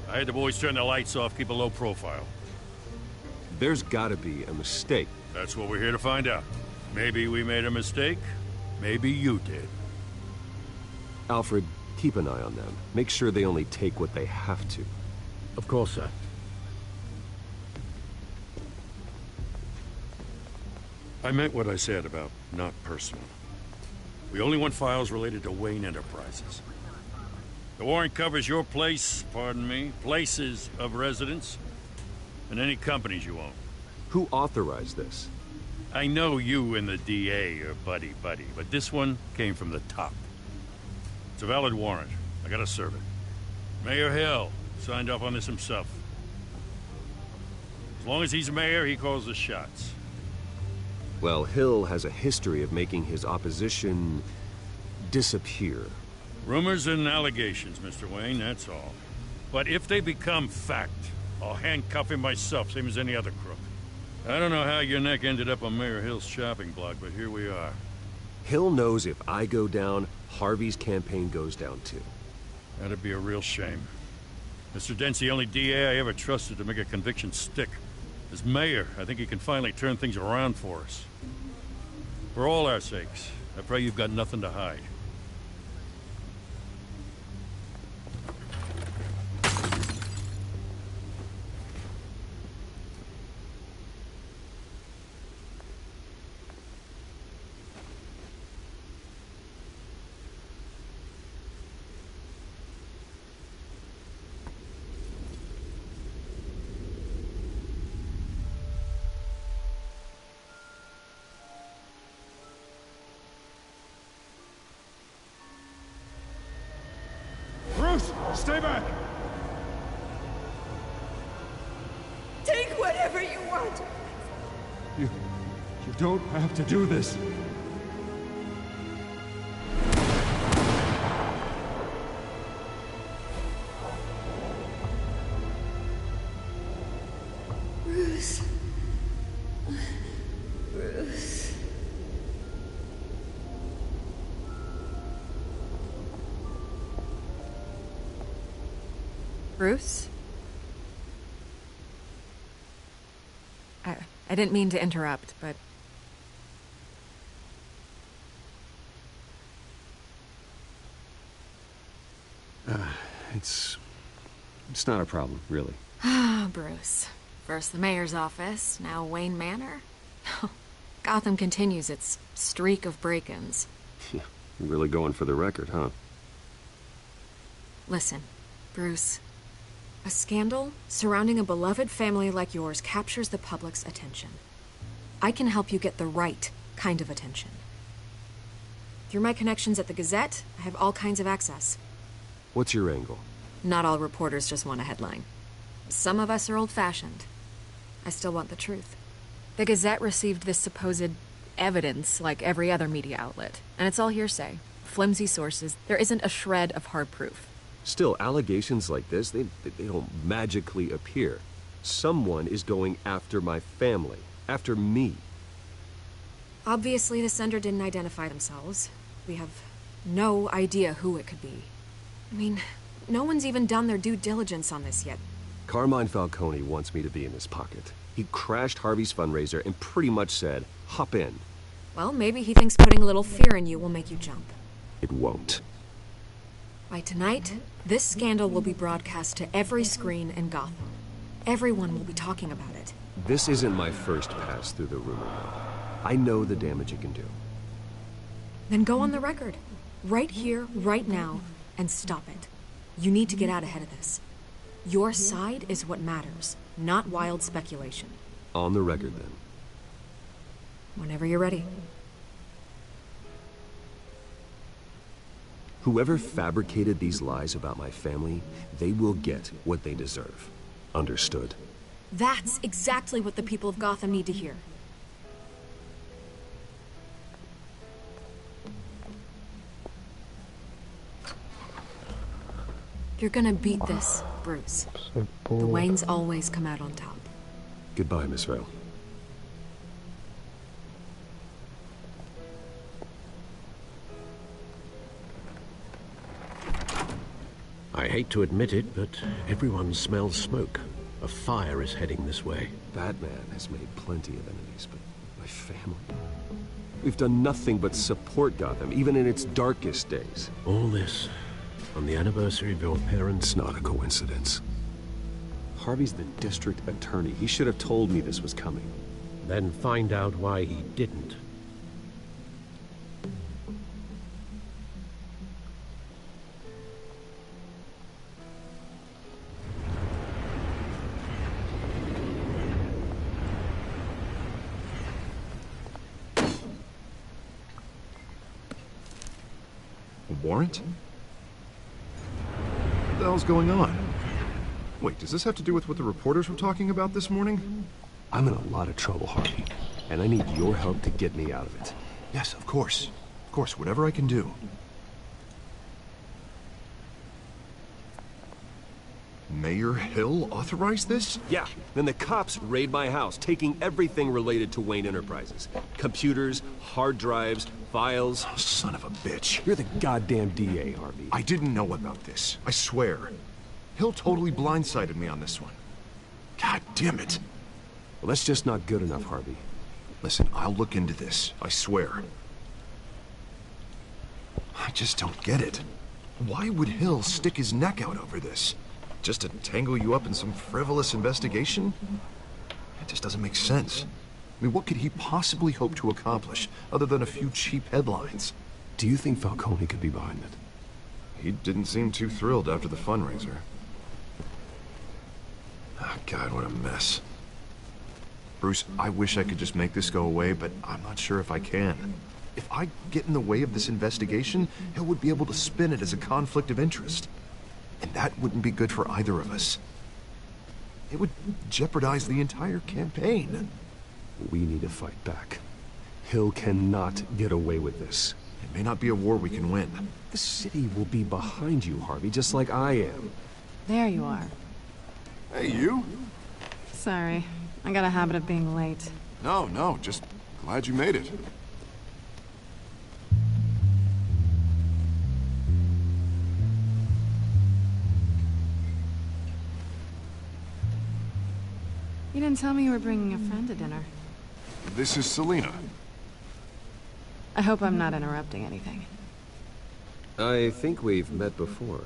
I had the boys turn the lights off, keep a low profile. There's gotta be a mistake. That's what we're here to find out. Maybe we made a mistake. Maybe you did. Alfred, keep an eye on them. Make sure they only take what they have to. Of course, sir. I meant what I said about not personal. We only want files related to Wayne Enterprises. The warrant covers your place, pardon me, places of residence, and any companies you own. Who authorized this? I know you and the DA are buddy-buddy, but this one came from the top. It's a valid warrant. I gotta serve it. Mayor Hill signed off on this himself. As long as he's mayor, he calls the shots. Well, Hill has a history of making his opposition disappear. Rumors and allegations, Mr. Wayne, that's all. But if they become fact, I'll handcuff him myself, same as any other crook. I don't know how your neck ended up on Mayor Hill's shopping block, but here we are. Hill knows if I go down, Harvey's campaign goes down too. That'd be a real shame. Mr. Dent's the only DA I ever trusted to make a conviction stick. As mayor, I think he can finally turn things around for us. For all our sakes, I pray you've got nothing to hide. Stay back! Take whatever you want. You don't have to do this. Bruce. Bruce. Bruce? I didn't mean to interrupt, but... It's not a problem, really. Ah, Bruce. First the mayor's office, now Wayne Manor. Gotham continues its streak of break-ins. You're really going for the record, huh? Listen, Bruce. A scandal surrounding a beloved family like yours captures the public's attention. I can help you get the right kind of attention. Through my connections at the Gazette, I have all kinds of access. What's your angle? Not all reporters just want a headline. Some of us are old-fashioned. I still want the truth. The Gazette received this supposed evidence like every other media outlet, and it's all hearsay. Flimsy sources. There isn't a shred of hard proof. Still, allegations like this, they don't magically appear. Someone is going after my family, after me. Obviously, the sender didn't identify themselves. We have no idea who it could be. I mean, no one's even done their due diligence on this yet. Carmine Falcone wants me to be in his pocket. He crashed Harvey's fundraiser and pretty much said, hop in. Well, maybe he thinks putting a little fear in you will make you jump. It won't. By tonight, this scandal will be broadcast to every screen in Gotham. Everyone will be talking about it. This isn't my first pass through the rumor mill. I know the damage it can do. Then go on the record. Right here, right now, and stop it. You need to get out ahead of this. Your side is what matters, not wild speculation. On the record, then. Whenever you're ready. Whoever fabricated these lies about my family, they will get what they deserve. Understood? That's exactly what the people of Gotham need to hear. You're gonna beat this, Bruce. So The Waynes always come out on top. Goodbye, Miss Vale. I hate to admit it, but everyone smells smoke. A fire is heading this way. Batman has made plenty of enemies, but my family... We've done nothing but support Gotham, even in its darkest days. All this on the anniversary of your parents' It's not a coincidence. Harvey's the district attorney. He should have told me this was coming. Then find out why he didn't. A warrant? What the hell's going on? Wait, does this have to do with what the reporters were talking about this morning? I'm in a lot of trouble, Harvey, and I need your help to get me out of it. Yes, of course. Of course, whatever I can do. Mayor Hill authorized this? Yeah, then the cops raid my house, taking everything related to Wayne Enterprises. Computers, hard drives, files. Oh, son of a bitch. You're the goddamn DA, Harvey. I didn't know about this. I swear. Hill totally blindsided me on this one. God damn it. Well, that's just not good enough, Harvey. Listen, I'll look into this. I swear. I just don't get it. Why would Hill stick his neck out over this? Just to tangle you up in some frivolous investigation? It just doesn't make sense. I mean, what could he possibly hope to accomplish other than a few cheap headlines? Do you think Falcone could be behind it? He didn't seem too thrilled after the fundraiser. Oh, God, what a mess. Bruce, I wish I could just make this go away, but I'm not sure if I can. If I get in the way of this investigation, Hill would be able to spin it as a conflict of interest. And that wouldn't be good for either of us. It would jeopardize the entire campaign. We need to fight back. Hill cannot get away with this. It may not be a war we can win. The city will be behind you, Harvey, just like I am. There you are. Hey, you? Sorry. I got a habit of being late. No, just glad you made it. You didn't tell me you were bringing a friend to dinner. This is Selina. I hope I'm not interrupting anything. I think we've met before.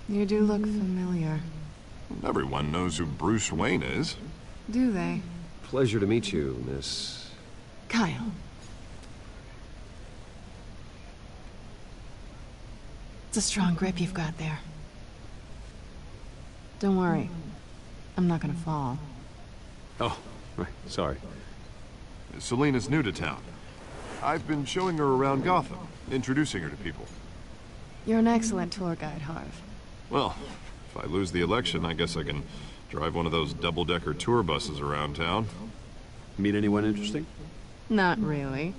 You do look familiar. Everyone knows who Bruce Wayne is. Do they? Pleasure to meet you, Miss... Kyle. It's a strong grip you've got there. Don't worry. I'm not gonna fall. Oh, right, sorry. Selena's new to town. I've been showing her around Gotham, introducing her to people. You're an excellent tour guide, Harv. Well, if I lose the election, I guess I can drive one of those double-decker tour buses around town. Meet anyone interesting? Not really.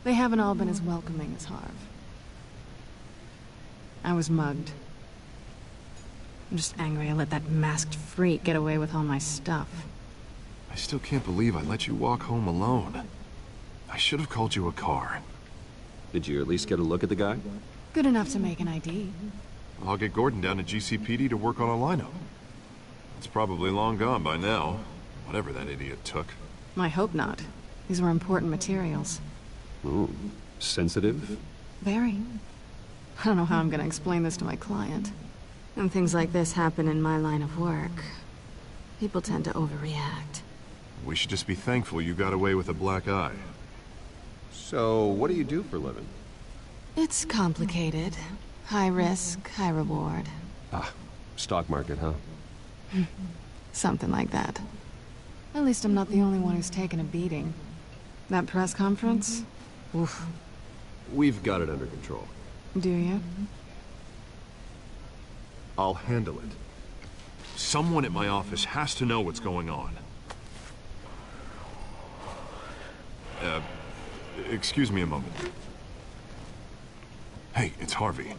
They haven't all been as welcoming as Harv. I was mugged. I'm just angry I let that masked freak get away with all my stuff. I still can't believe I let you walk home alone. I should have called you a car. Did you at least get a look at the guy? Good enough to make an ID. I'll get Gordon down to GCPD to work on a lineup. It's probably long gone by now, whatever that idiot took. I hope not. These were important materials. Ooh, sensitive? Very. I don't know how I'm gonna explain this to my client. When things like this happen in my line of work, people tend to overreact. We should just be thankful you got away with a black eye. So, what do you do for a living? It's complicated. High risk, high reward. Ah, stock market, huh? Something like that. At least I'm not the only one who's taken a beating. That press conference? Oof. We've got it under control. Do you? I'll handle it. Someone at my office has to know what's going on. Excuse me a moment. Hey, it's Harvey.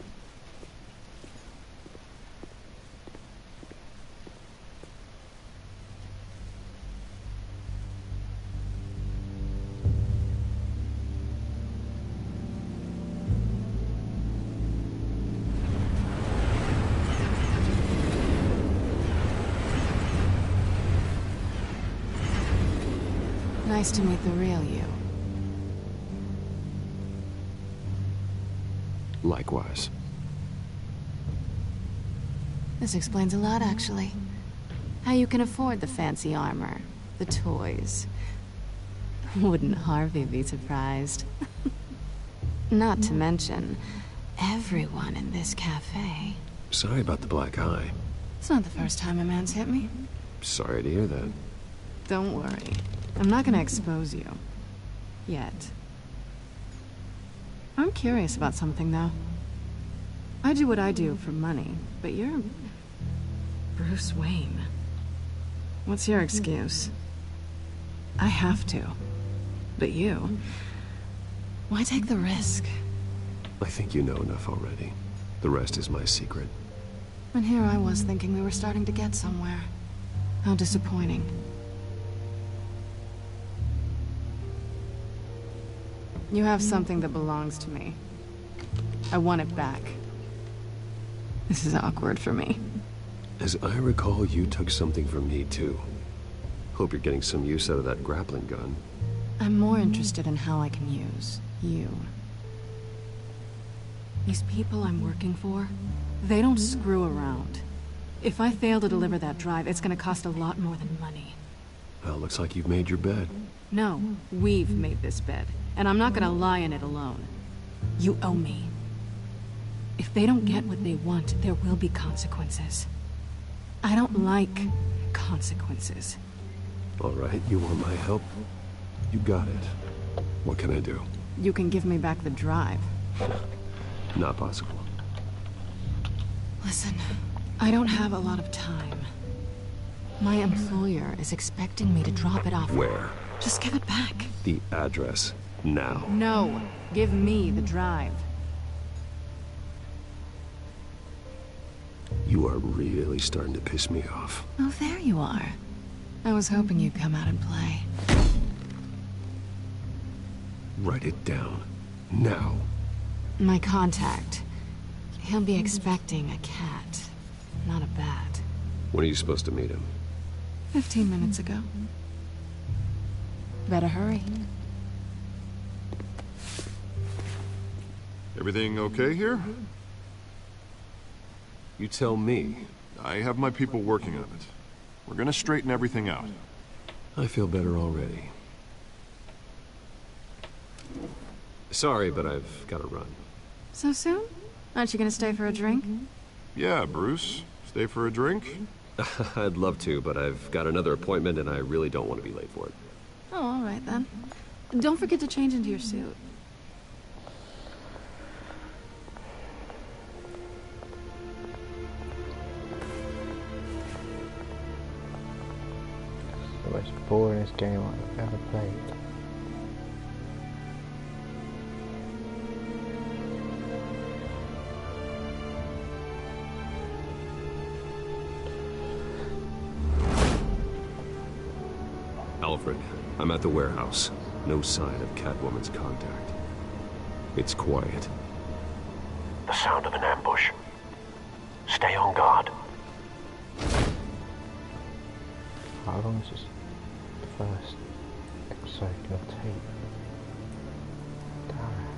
Nice to meet the real you. Likewise. This explains a lot, actually. How you can afford the fancy armor, the toys. Wouldn't Harvey be surprised? Not to mention, everyone in this cafe. Sorry about the black eye. It's not the first time a man's hit me. Sorry to hear that. Don't worry. I'm not gonna expose you. Yet. I'm curious about something, though. I do what I do for money, but you're... Bruce Wayne. What's your excuse? I have to. But you... Why take the risk? I think you know enough already. The rest is my secret. And here I was thinking we were starting to get somewhere. How disappointing. You have something that belongs to me. I want it back. This is awkward for me. As I recall, you took something from me, too. Hope you're getting some use out of that grappling gun. I'm more interested in how I can use you. These people I'm working for, they don't screw around. If I fail to deliver that drive, it's gonna cost a lot more than money. Well, looks like you've made your bed. No, we've made this bed, and I'm not gonna lie in it alone. You owe me. If they don't get what they want, there will be consequences. I don't like consequences. All right, you want my help? You got it. What can I do? You can give me back the drive. Not possible. Listen, I don't have a lot of time. My employer is expecting me to drop it off. Where? Just give it back. The address. Now. No. Give me the drive. You are really starting to piss me off. Oh, there you are. I was hoping you'd come out and play. Write it down. Now. My contact. He'll be expecting a cat, not a bat. When are you supposed to meet him? 15 minutes ago. Better hurry. Everything okay here? You tell me. I have my people working on it. We're gonna straighten everything out. I feel better already. Sorry, but I've got to run. So soon? Aren't you gonna stay for a drink? Yeah, Bruce. Stay for a drink? I'd love to, but I've got another appointment and I really don't want to be late for it. Oh, all right then. Don't forget to change into your suit. It's the most boringest game I've ever played. Alfred, I'm at the warehouse. No sign of Catwoman's contact. It's quiet. The sound of an ambush. Stay on guard. How long is this first episode gonna take? Damn it.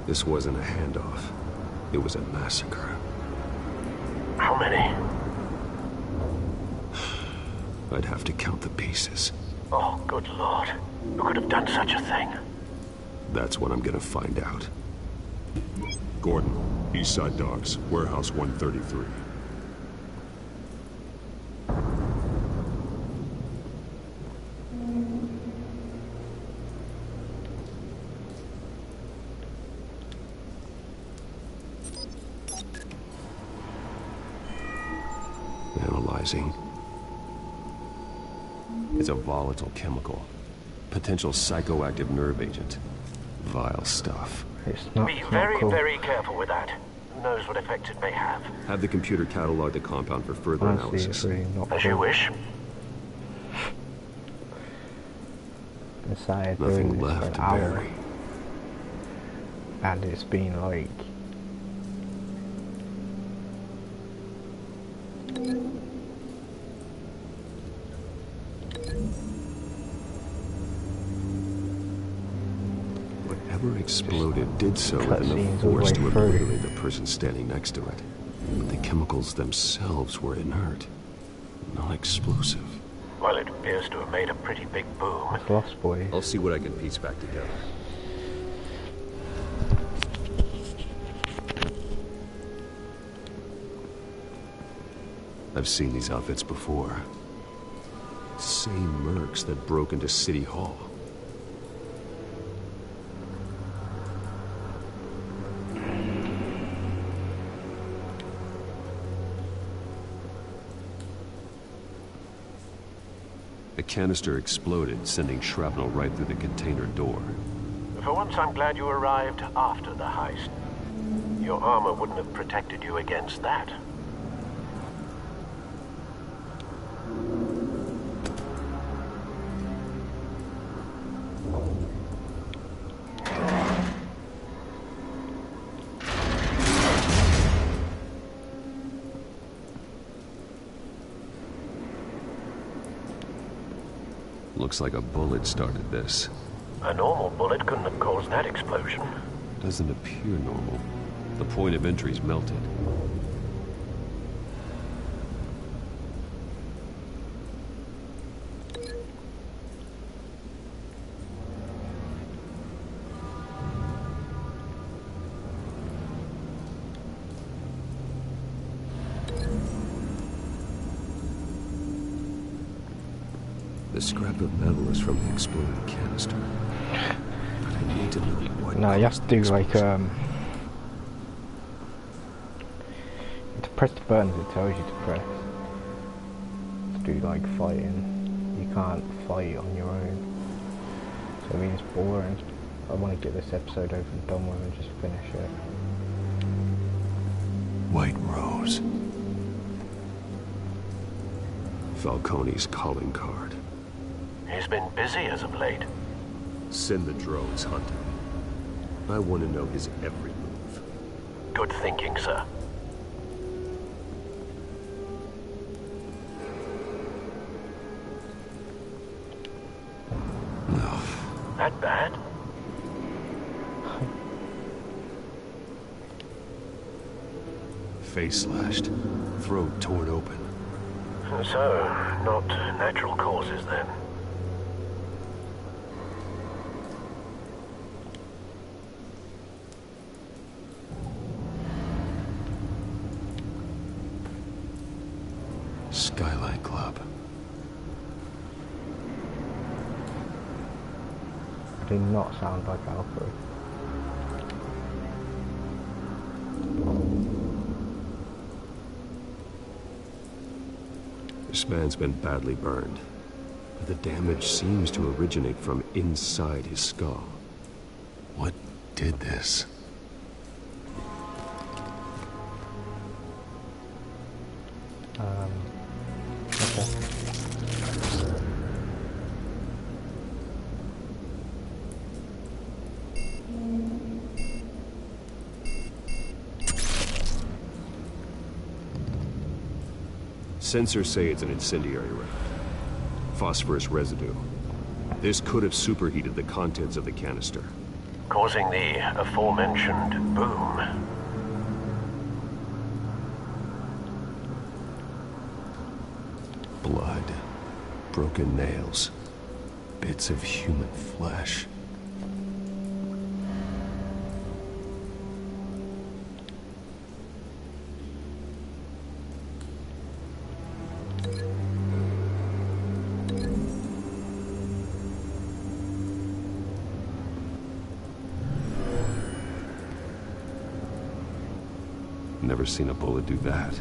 This wasn't a handoff. It was a massacre. How many? I'd have to count the pieces. Oh, good lord. Who could have done such a thing? That's what I'm gonna find out. Gordon, Eastside Docks, Warehouse 133. Analyzing. It's a volatile chemical. Potential psychoactive nerve agent. Vile stuff. Be very careful with that. Who knows what effects it may have. Have the computer catalog the compound for further analysis. Really As you wish. Decided Nothing doing this left for an to hour. bury. And it's been like whatever exploded did so with enough cutscenes all the force way to through. obliterate the person standing next to it. But the chemicals themselves were inert, non-explosive. Well, it appears to have made a pretty big boom. it's Lost Boys. I'll see what I can piece back together. I've seen these outfits before. Same mercs that broke into City Hall. The canister exploded, sending shrapnel right through the container door. For once, I'm glad you arrived after the heist. Your armor wouldn't have protected you against that. Looks like a bullet started this. A normal bullet couldn't have caused that explosion. Doesn't appear normal. The point of entry's melted. The scrap of metal is from the exploded canister. But I need to know what. No, you have to do like to press the buttons it tells you to press. To do like fighting. You can't fight on your own. So I mean it's boring. I want to get this episode over and done with and just finish it. White Rose. Falcone's calling card. He's been busy as of late. Send the drones hunting. I want to know his every move. Good thinking, sir. That bad? Face slashed, throat torn open. So, not natural causes then? Skyline Club. Did not sound like Alfred. This man's been badly burned, but the damage seems to originate from inside his skull. What did this? Okay. Sensors say it's an incendiary round. Phosphorus residue. This could have superheated the contents of the canister. Causing the aforementioned boom. Blood. Broken nails. Bits of human flesh. Never seen a bullet do that.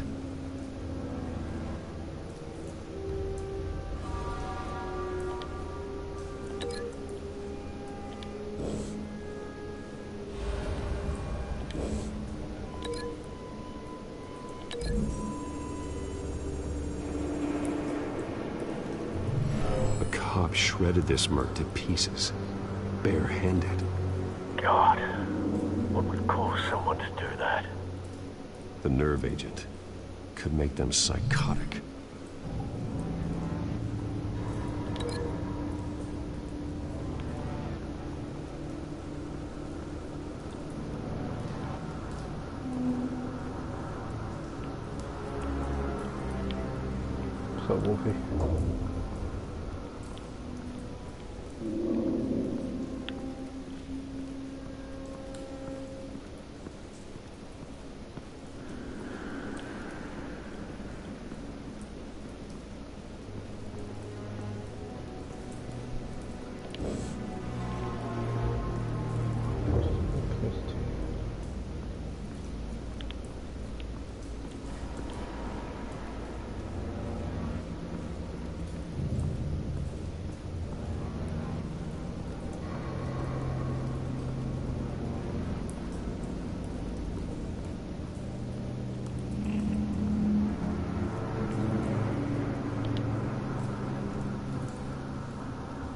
A cop shredded this merc to pieces, barehanded. God, what would cause someone to do that? The nerve agent could make them psychotic. So Wolfie.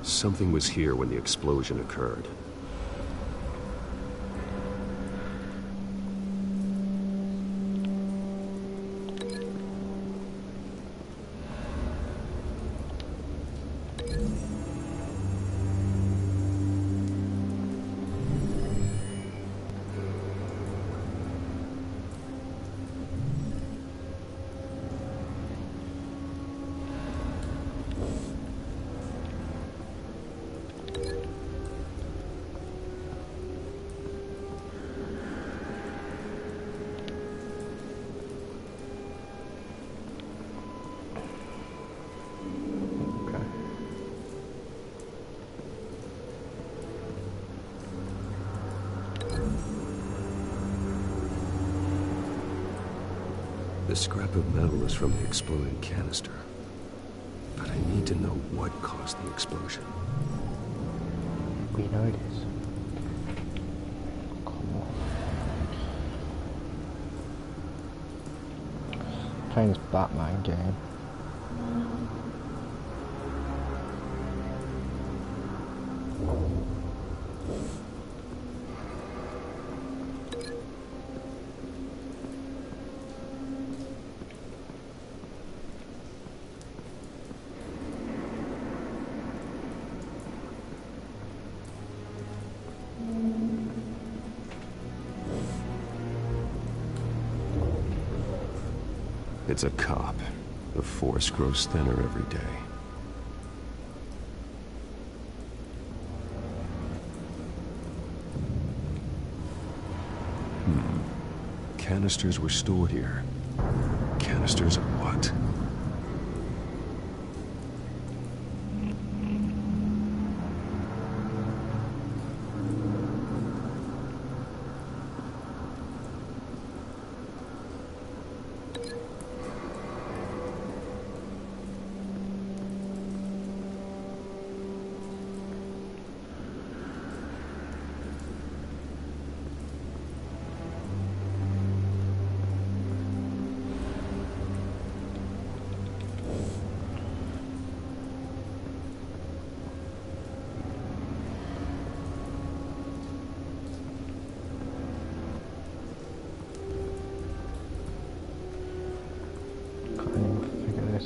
Something was here when the explosion occurred. The scrap of metal is from the exploding canister. But I need to know what caused the explosion. We know it is. Come on. Playing this Batman game. It's a cop. The force grows thinner every day. Canisters were stored here. Canisters of what?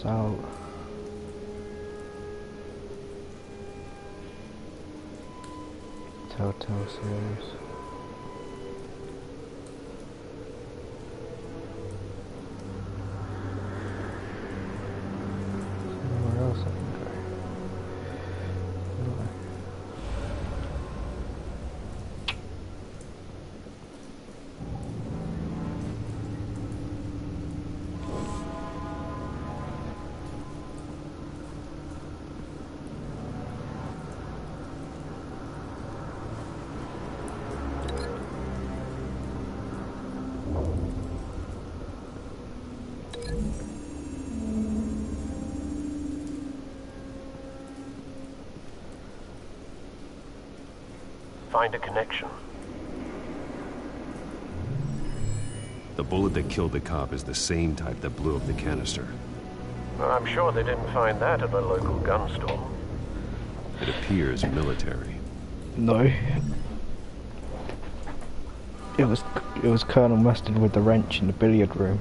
Out. Telltale series. Somewhere else I can go. No. Find a connection. The bullet that killed the cop is the same type that blew up the canister. Well, I'm sure they didn't find that at the local gun store. It appears military. No. It was Colonel Mustard with the wrench in the billiard room.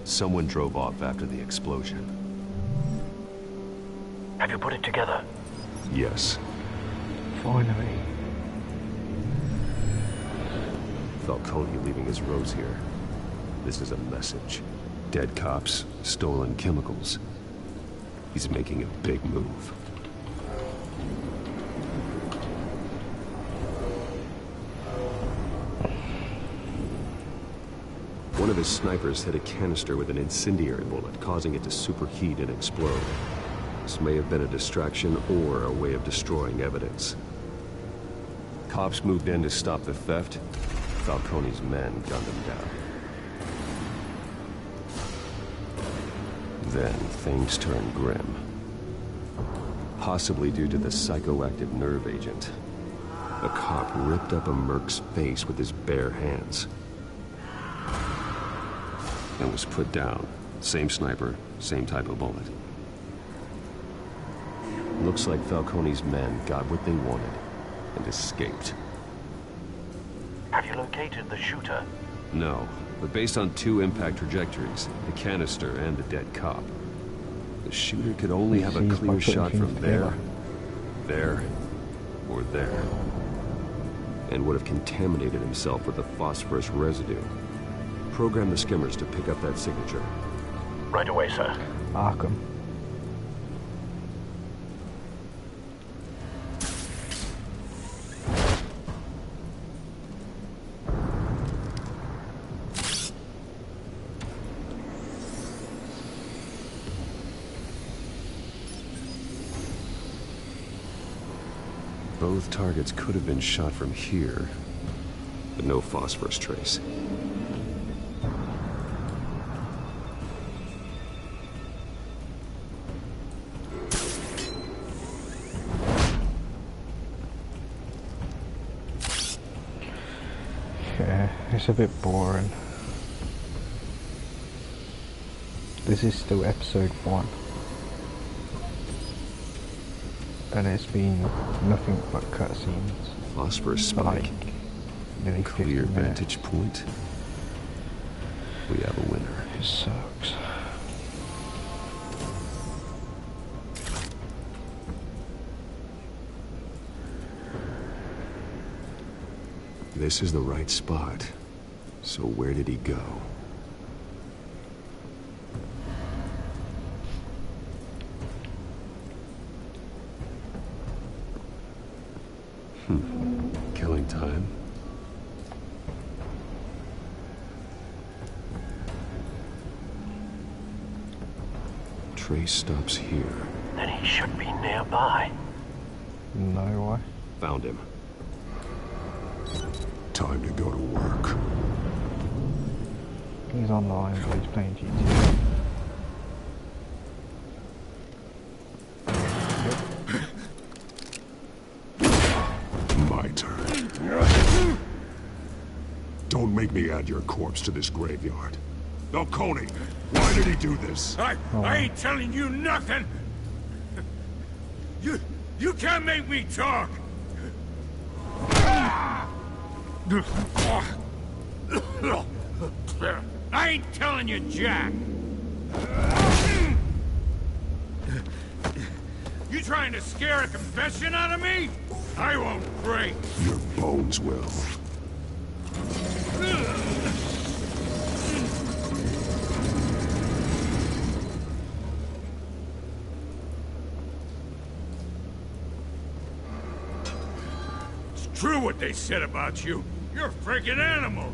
Someone drove off after the explosion. Have you put it together? Yes. Finally. Falcone leaving his rose here. This is a message. Dead cops, stolen chemicals. He's making a big move. One of his snipers hit a canister with an incendiary bullet, causing it to superheat and explode. This may have been a distraction or a way of destroying evidence. Cops moved in to stop the theft. Falcone's men gunned him down. Then things turned grim. Possibly due to the psychoactive nerve agent. A cop ripped up a merc's face with his bare hands. And was put down. Same sniper, same type of bullet. Looks like Falcone's men got what they wanted and escaped. Have you located the shooter? No, but based on two impact trajectories, the canister and the dead cop, the shooter could only have a clear shot from there, or there, and would have contaminated himself with the phosphorus residue. Program the skimmers to pick up that signature. Right away, sir. Arkham. Both targets could have been shot from here, but no phosphorus trace. Yeah, it's a bit boring. This is still episode 1. And it's been nothing but cutscenes. Phosphorus But, spike. nearly Clear 50 minutes. vantage point. We have a winner. It sucks. This is the right spot. So where did he go? Killing time. Trace stops here. Then he should be nearby. No way. Found him. Time to go to work. He's online, but he's playing GTA. My turn. Don't make me add your corpse to this graveyard. Falcone, why did he do this? I ain't telling you nothing! You can't make me talk! I ain't telling you, Jack! You trying to scare a confession out of me? I won't break! Your bones will. It's true what they said about you. You're a freaking animal!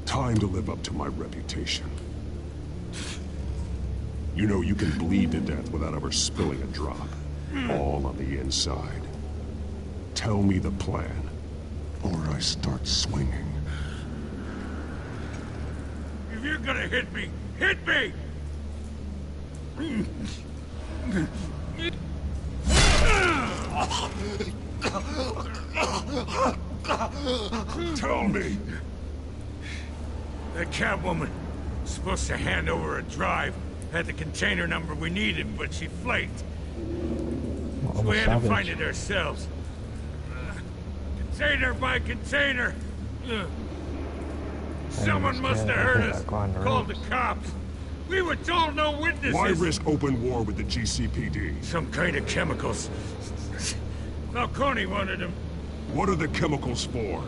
Time to live up to my reputation. You know you can bleed to death without ever spilling a drop. All on the inside. Tell me the plan, or I start swinging. If you're gonna hit me, hit me! Tell me! That Catwoman was supposed to hand over a drive. Had the container number we needed, but she flaked. So we had to find it ourselves. Container by container. Someone must have heard us. Called the cops. We were told no witnesses. Why risk open war with the GCPD? Some kind of chemicals. Falcone wanted them. What are the chemicals for?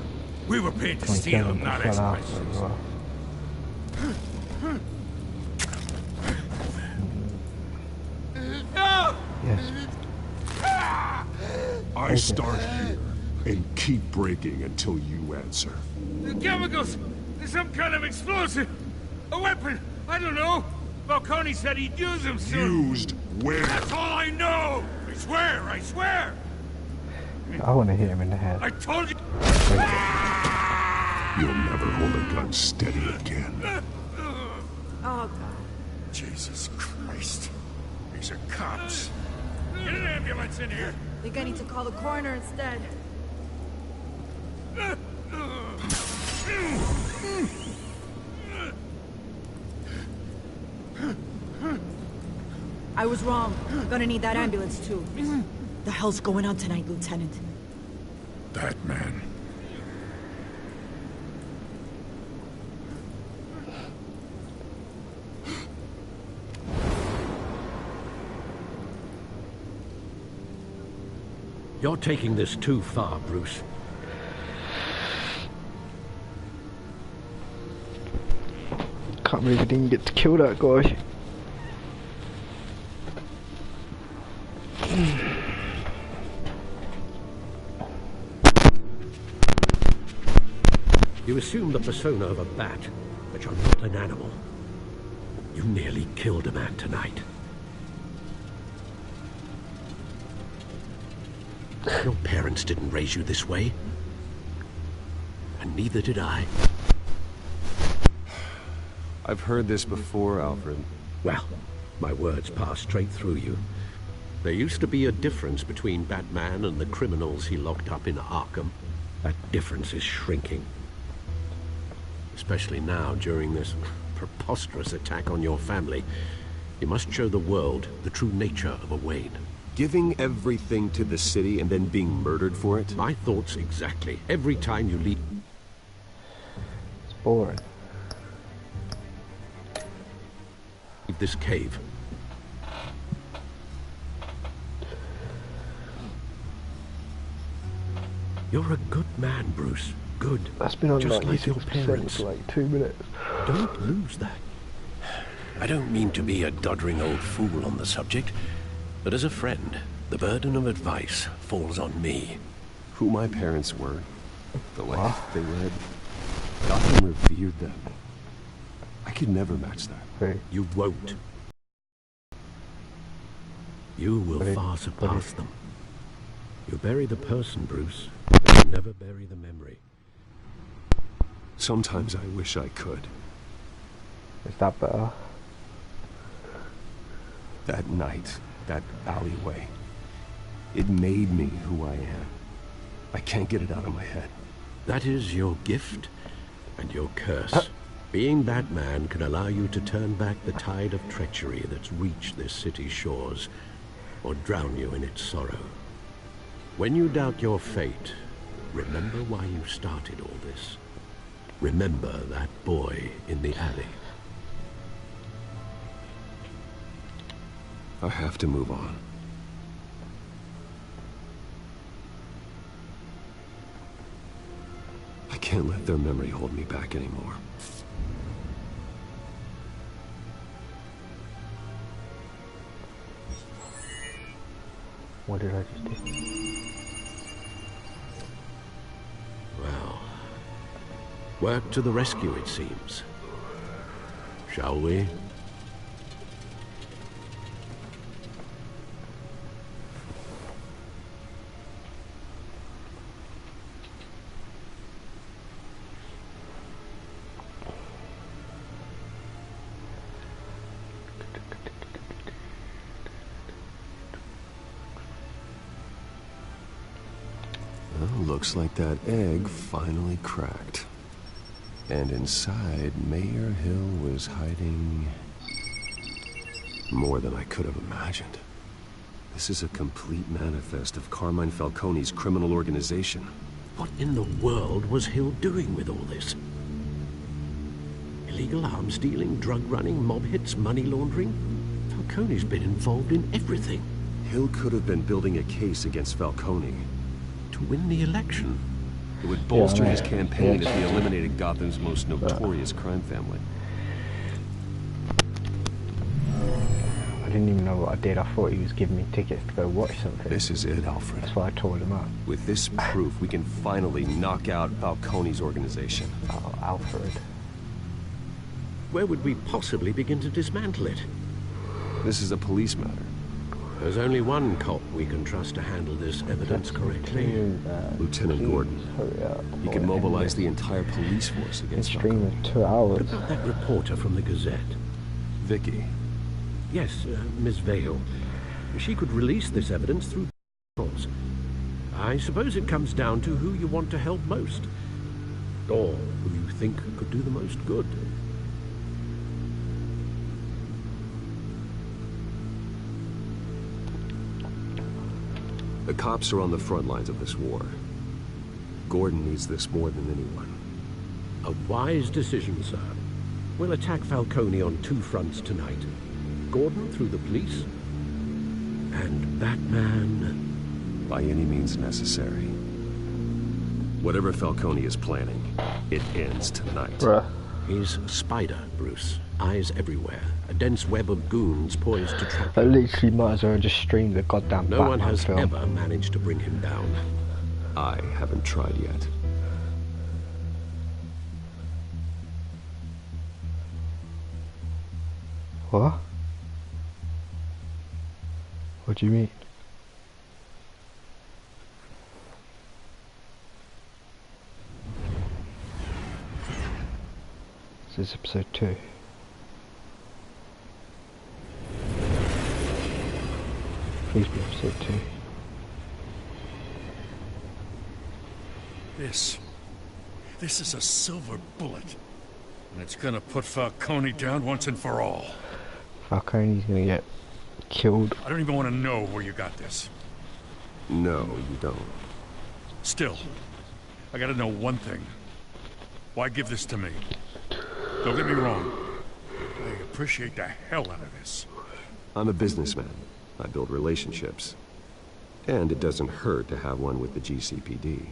We were paid to steal them, not express. I start here and keep breaking until you answer. The chemicals! There's some kind of explosive! A weapon! I don't know! Falcone said he'd use them soon! Used where? That's all I know! I swear! I swear! I want to hit him in the head. I told you! You'll never hold a gun steady again. Oh, God. Jesus Christ. These are cops. Get an ambulance in here! I think I need to call the coroner instead. I was wrong. Gonna need that ambulance too. The hell's going on tonight, Lieutenant? That man. You're taking this too far, Bruce. Can't believe we didn't get to kill that guy. You assume the persona of a bat, but you're not an animal. You nearly killed a man tonight. Your parents didn't raise you this way. And neither did I. I've heard this before, Alfred. Well, my words pass straight through you. There used to be a difference between Batman and the criminals he locked up in Arkham. That difference is shrinking. Especially now, during this preposterous attack on your family. You must show the world the true nature of a Wayne. Giving everything to the city and then being murdered for it? My thoughts exactly. Every time you leave... It's boring. This cave. You're a good man, Bruce. Good. That's been on just like your 96% parents. for like 2 minutes. Don't lose that. I don't mean to be a doddering old fool on the subject, but as a friend, the burden of advice falls on me. Who my parents were, the life they led, Gotham revered them. I could never match that. Hey. You won't. You will far surpass them. You bury the person, Bruce, but you never bury the memory. Sometimes I wish I could. Is that better? That night, that alleyway, it made me who I am. I can't get it out of my head. That is your gift and your curse. Being Batman can allow you to turn back the tide of treachery that's reached this city's shores, or drown you in its sorrow. When you doubt your fate, remember why you started all this. Remember that boy in the alley. I have to move on. I can't let their memory hold me back anymore. What did I just do? Well, work to the rescue, it seems. Shall we? Looks like that egg finally cracked. And inside, Mayor Hill was hiding more than I could have imagined. This is a complete manifest of Carmine Falcone's criminal organization. What in the world was Hill doing with all this? Illegal arms dealing, drug running, mob hits, money laundering? Falcone's been involved in everything. Hill could have been building a case against Falcone. To win the election. It would bolster his campaign if he eliminated Gotham's most notorious crime family. I didn't even know what I did. I thought he was giving me tickets to go watch something. This is it, Alfred. That's why I told him up. With this proof, we can finally knock out Falcone's organization. Oh, Alfred. Where would we possibly begin to dismantle it? This is a police matter. There's only one cop we can trust to handle this evidence correctly. Lieutenant Gordon. He can mobilize the entire police force against Falcone. Stream of 2 hours. What about that reporter from the Gazette? Vicky. Yes, Miss Vale. She could release this evidence through channels. I suppose it comes down to who you want to help most. Or who you think could do the most good. The cops are on the front lines of this war. Gordon needs this more than anyone. A wise decision, sir. We'll attack Falcone on 2 fronts tonight. Gordon through the police, and Batman... by any means necessary. Whatever Falcone is planning, it ends tonight. Bruh. He's a spider, Bruce. Eyes everywhere. A dense web of goons poised to trap I him. literally might as well just stream the goddamn No Batman one has film. ever managed to bring him down. I haven't tried yet. What? What do you mean? This is episode 2. Please be episode 2. This is a silver bullet. And it's gonna put Falcone down once and for all. Falcone's gonna get killed. I don't even want to know where you got this. No, you don't. Still, I gotta know one thing. Why give this to me? Don't get me wrong. I appreciate the hell out of this. I'm a businessman. I build relationships. And it doesn't hurt to have one with the GCPD.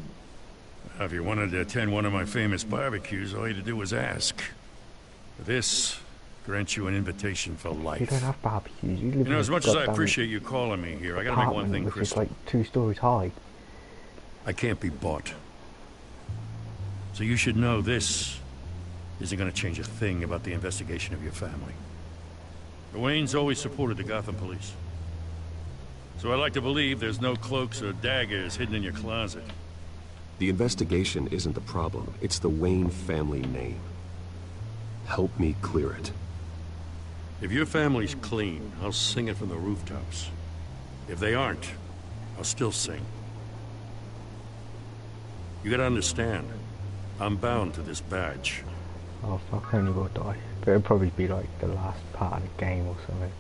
If you wanted to attend one of my famous barbecues, all you had to do was ask. This grants you an invitation for life. You don't have barbecues. You live in As a much as I goddamn appreciate you calling me here, I gotta make one thing which crystal. is like 2 stories high. I can't be bought. So you should know this isn't gonna change a thing about the investigation of your family. The Waynes always supported the Gotham police. So I like to believe there's no cloaks or daggers hidden in your closet. The investigation isn't the problem. It's the Wayne family name. Help me clear it. If your family's clean, I'll sing it from the rooftops. If they aren't, I'll still sing. You gotta understand, I'm bound to this badge. Oh fuck, I only will die. But it'll probably be like the last part of the game or something.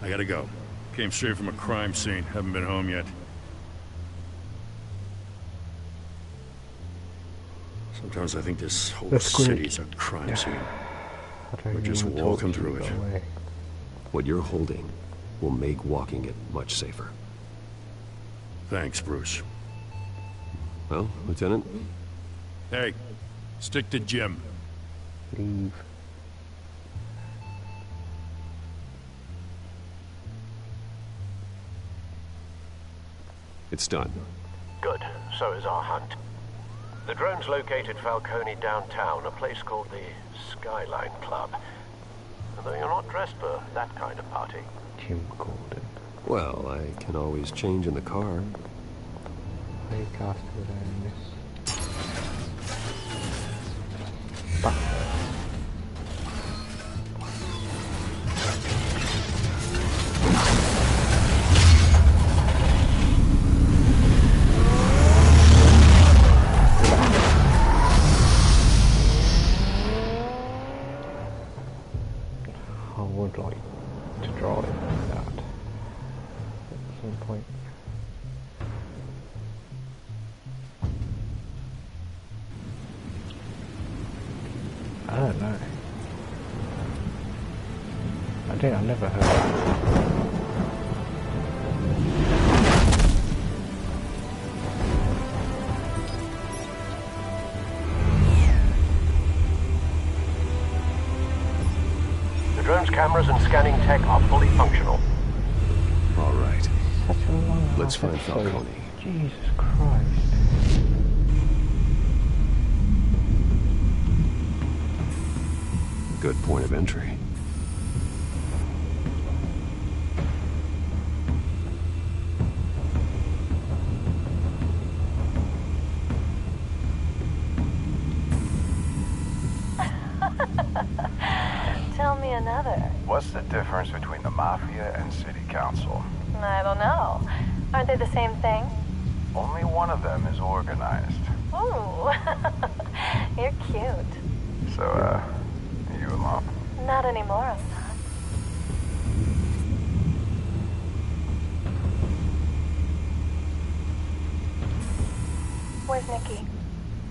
I gotta go. Came straight from a crime scene. Haven't been home yet. Sometimes I think this whole city's a crime scene. We're just walking through it. What you're holding will make walking it much safer. Thanks, Bruce. Well, Lieutenant? Hey, stick to Jim. Leave. It's done. Good. So is our hunt. The drone's located Falcone downtown, a place called the Skyline Club. Although you're not dressed for that kind of party. Jim Gordon. Well, I can always change in the car. Play caster in this. Back. I would like to drive that at some point. I don't know. I've never heard of it. The drone's cameras and scanning tech are fully functional. All right. Such a long Let's find Falcone. Jesus Christ. Good point of entry. Tell me another. What's the difference between the Mafia and City Council? I don't know. Aren't they the same thing? Only one of them is organized. Ooh, you're cute. So, are you alone? Not anymore, Assad. Where's Nikki?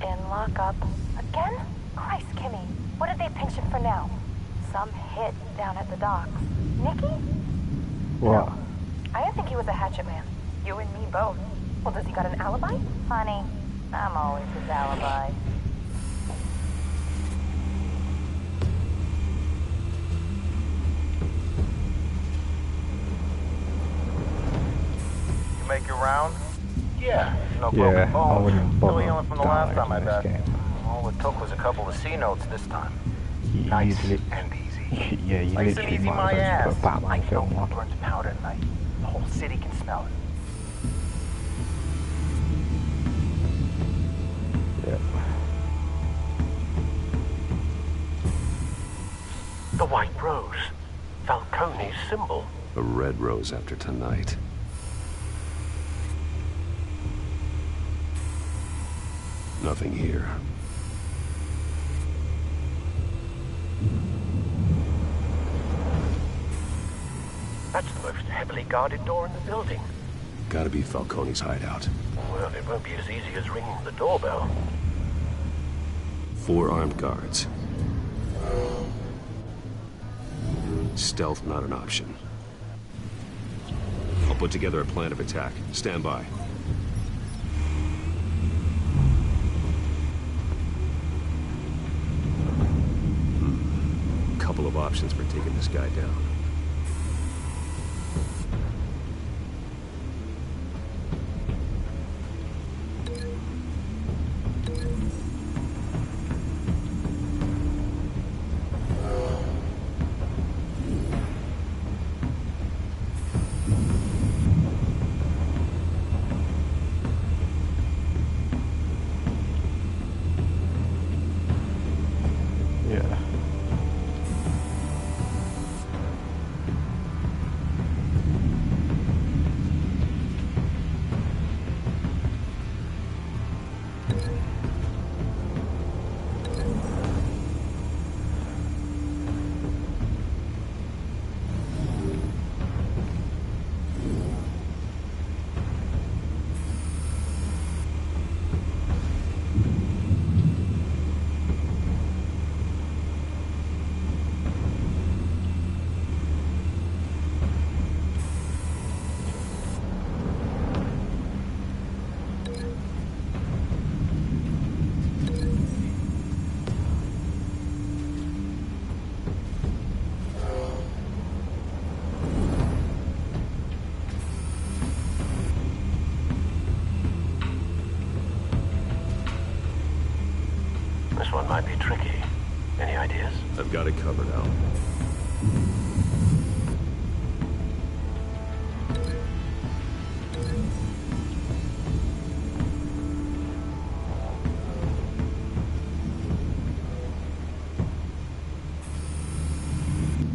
In lockup. Again? Christ, Kimmy. What did they pinch him for now? Some hit down at the docks. Nikki? What? No, I didn't think he was a hatchet man. You and me both. Well, does he got an alibi? Honey, I'm always his alibi. You make your round? Yeah. No Yeah, broken I bones. wouldn't Still bother healing from the last time, I in bet. this game. All it took was a couple of C notes this time. You Nice usually, and easy. yeah, you Nice and literally easy, might my as well just ass. put a Batman I film know on. who burns powder at night. The whole city can smell it. Yep. The White Rose. Falcone's symbol. A red rose after tonight. Nothing here. That's the most heavily guarded door in the building. Gotta be Falcone's hideout. Well, it won't be as easy as ringing the doorbell. 4 armed guards. Stealth not an option. I'll put together a plan of attack. Stand by. Couple of options for taking this guy down. This one might be tricky. Any ideas? I've got it covered, Al.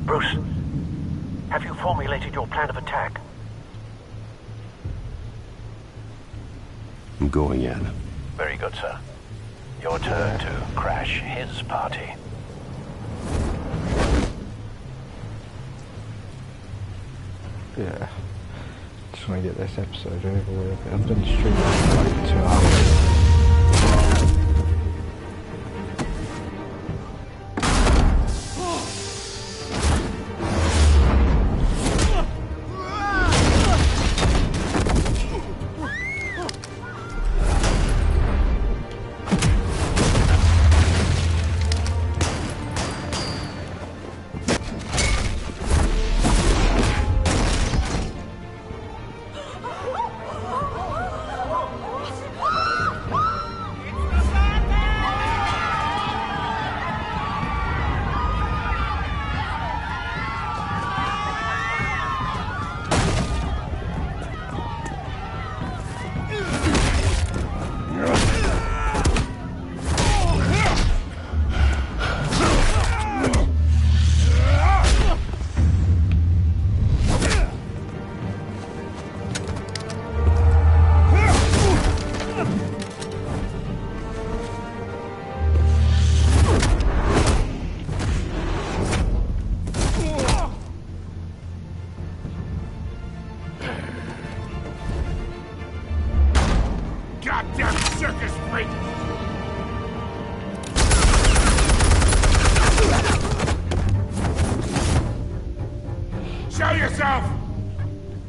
Bruce, have you formulated your plan of attack? I'm going in. Very good, sir. Your turn to crash his party. Yeah. Just want to get this episode over with. I've been streaming for like 2 hours. Goddamn circus freak! Show yourself!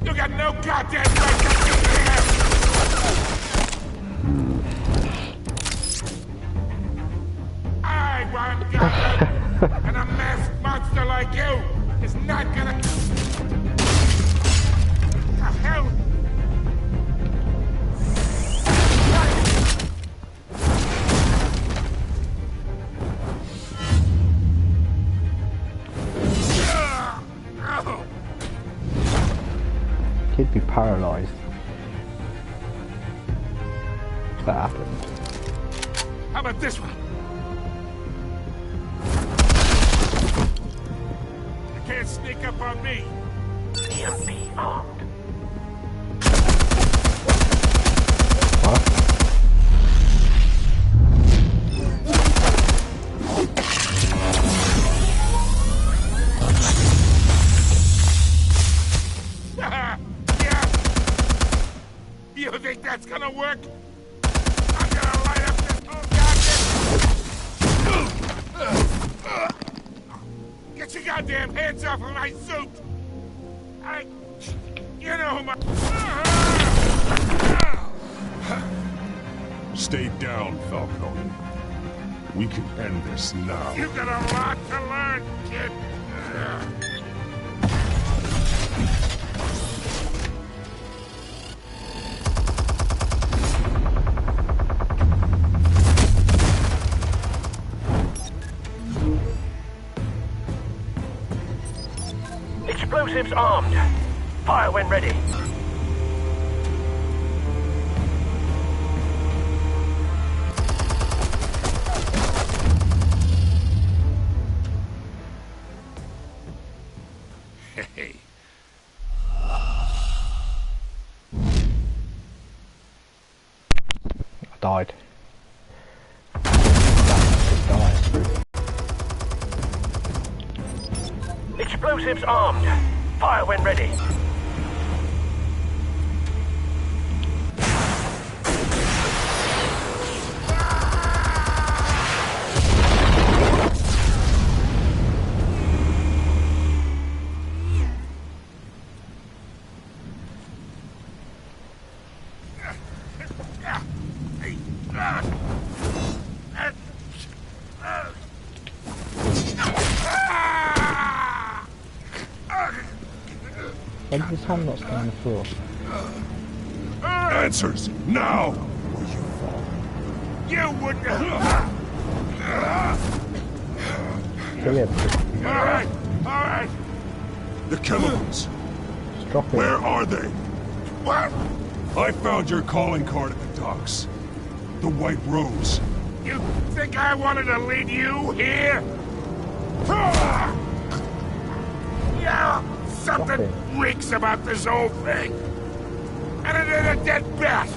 You got no goddamn right to be here! I want Gotham, and a masked monster like you is not gonna... The hell? He'd be paralyzed. If that happened. How about this one? You can't sneak up on me. EMP armed. work! I'm gonna light up this whole goddamn... Get your goddamn hands off of my suit! You know who my... Stay down, Falcone. We can end this now. You've got a lot to learn, kid. Explosives armed. Fire when ready. Hey. I died. Explosives armed. Fire when ready. Why did this hand not stay on the floor? Answers, now! You wouldn't... Alright, alright! The chemicals. Where are they? What? I found your calling card at the docks. The White Rose. You think I wanted to lead you here? Yeah, something reeks about this whole thing. And it ain't a dead bat.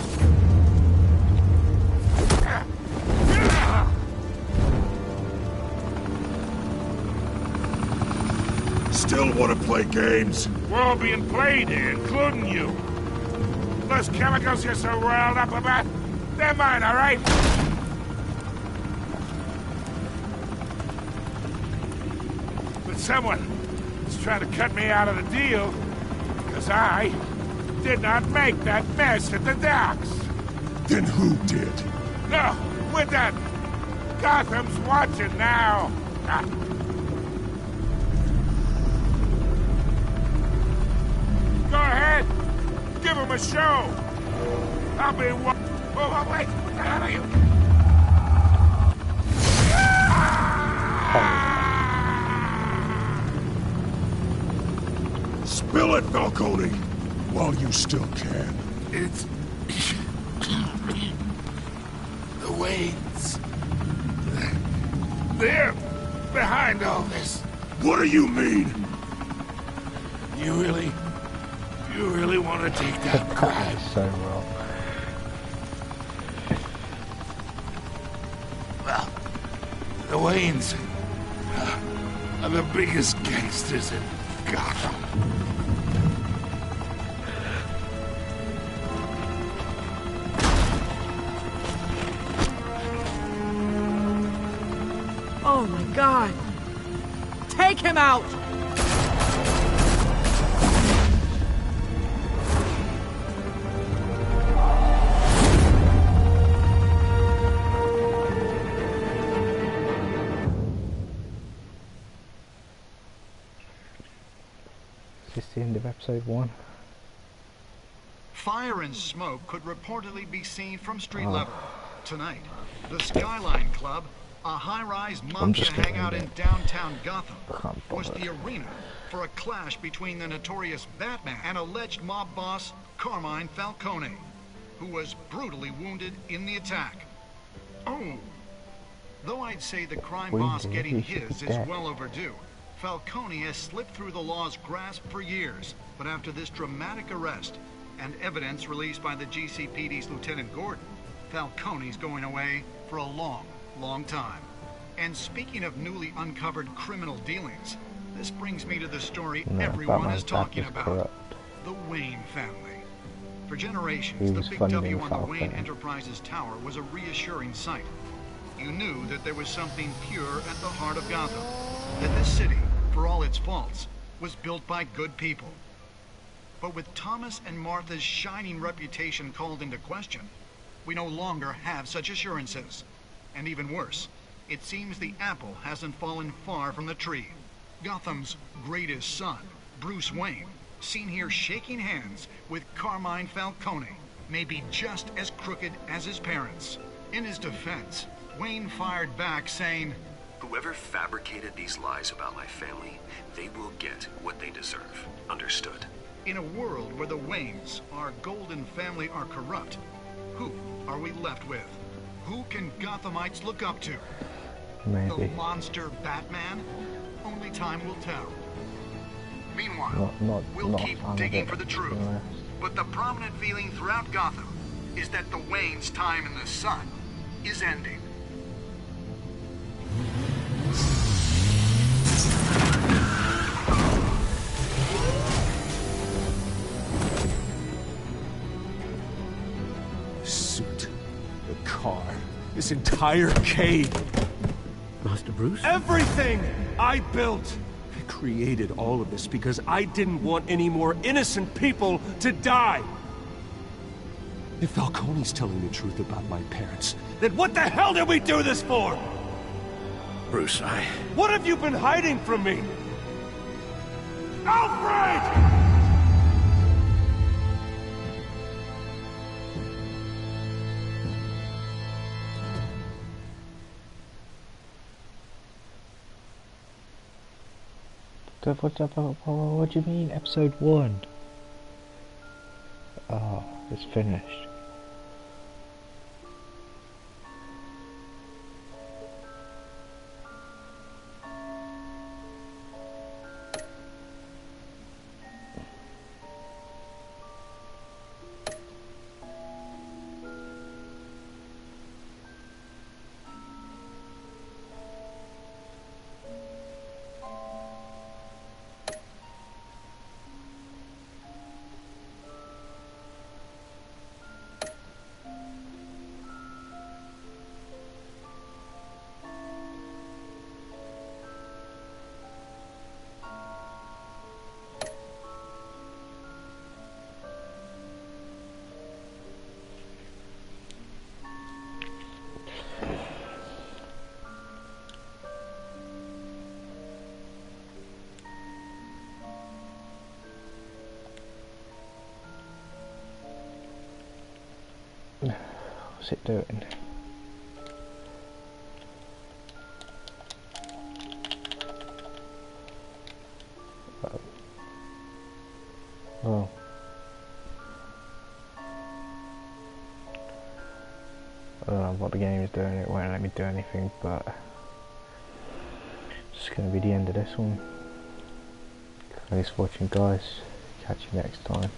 Still want to play games? We're all being played here, including you. Those chemicals you're so riled up about, they're mine, all right? But someone is trying to cut me out of the deal, because I did not make that mess at the docks. Then who did? No, we're done. Gotham's watching now. Go ahead. Give him a show. I'll be one. Oh, wait. What the hell are you? Spill it, Falcone, while you still can. It's... the Waynes. They're behind all this. What do you mean? You really want to take that crime? So wrong. Well, the Waynes are the biggest gangsters in Gotham. Oh my God! Take him out! Is this the end of episode 1? Fire and smoke could reportedly be seen from street level. Tonight, the Skyline Club, a high-rise mafia hangout in downtown Gotham, was the arena for a clash between the notorious Batman and alleged mob boss Carmine Falcone, who was brutally wounded in the attack. Oh! Though I'd say the crime boss getting his is well overdue, Falcone has slipped through the law's grasp for years, but after this dramatic arrest and evidence released by the GCPD's Lieutenant Gordon, Falcone's going away for a long, long time. And speaking of newly uncovered criminal dealings, this brings me to the story everyone is talking about. The Wayne family. For He generations, the was big funding W on the Falcon. Wayne Enterprises tower was a reassuring sight. You knew that there was something pure at the heart of Gotham. That this city, for all its faults, was built by good people. But with Thomas and Martha's shining reputation called into question, we no longer have such assurances. And even worse, it seems the apple hasn't fallen far from the tree. Gotham's greatest son, Bruce Wayne, seen here shaking hands with Carmine Falcone, may be just as crooked as his parents. In his defense, Wayne fired back saying, "Whoever fabricated these lies about my family, they will get what they deserve. Understood?" In a world where the Waynes, our golden family, are corrupt, who are we left with? Who can Gothamites look up to? Maybe. The monster Batman? Only time will tell. Meanwhile, we'll keep digging for the truth. But the prominent feeling throughout Gotham is that the Waynes' time in the sun is ending. Suit, the car, this entire cave. Master Bruce? Everything I built! I created all of this because I didn't want any more innocent people to die! If Falcone's telling the truth about my parents, then what the hell did we do this for? Bruce, What have you been hiding from me? Alfred! What do you mean, episode 1? Oh, it's finished. What's it doing? Oh. I don't know what the game is doing, it won't let me do anything, but it's going to be the end of this one. Thanks for watching, guys. Catch you next time.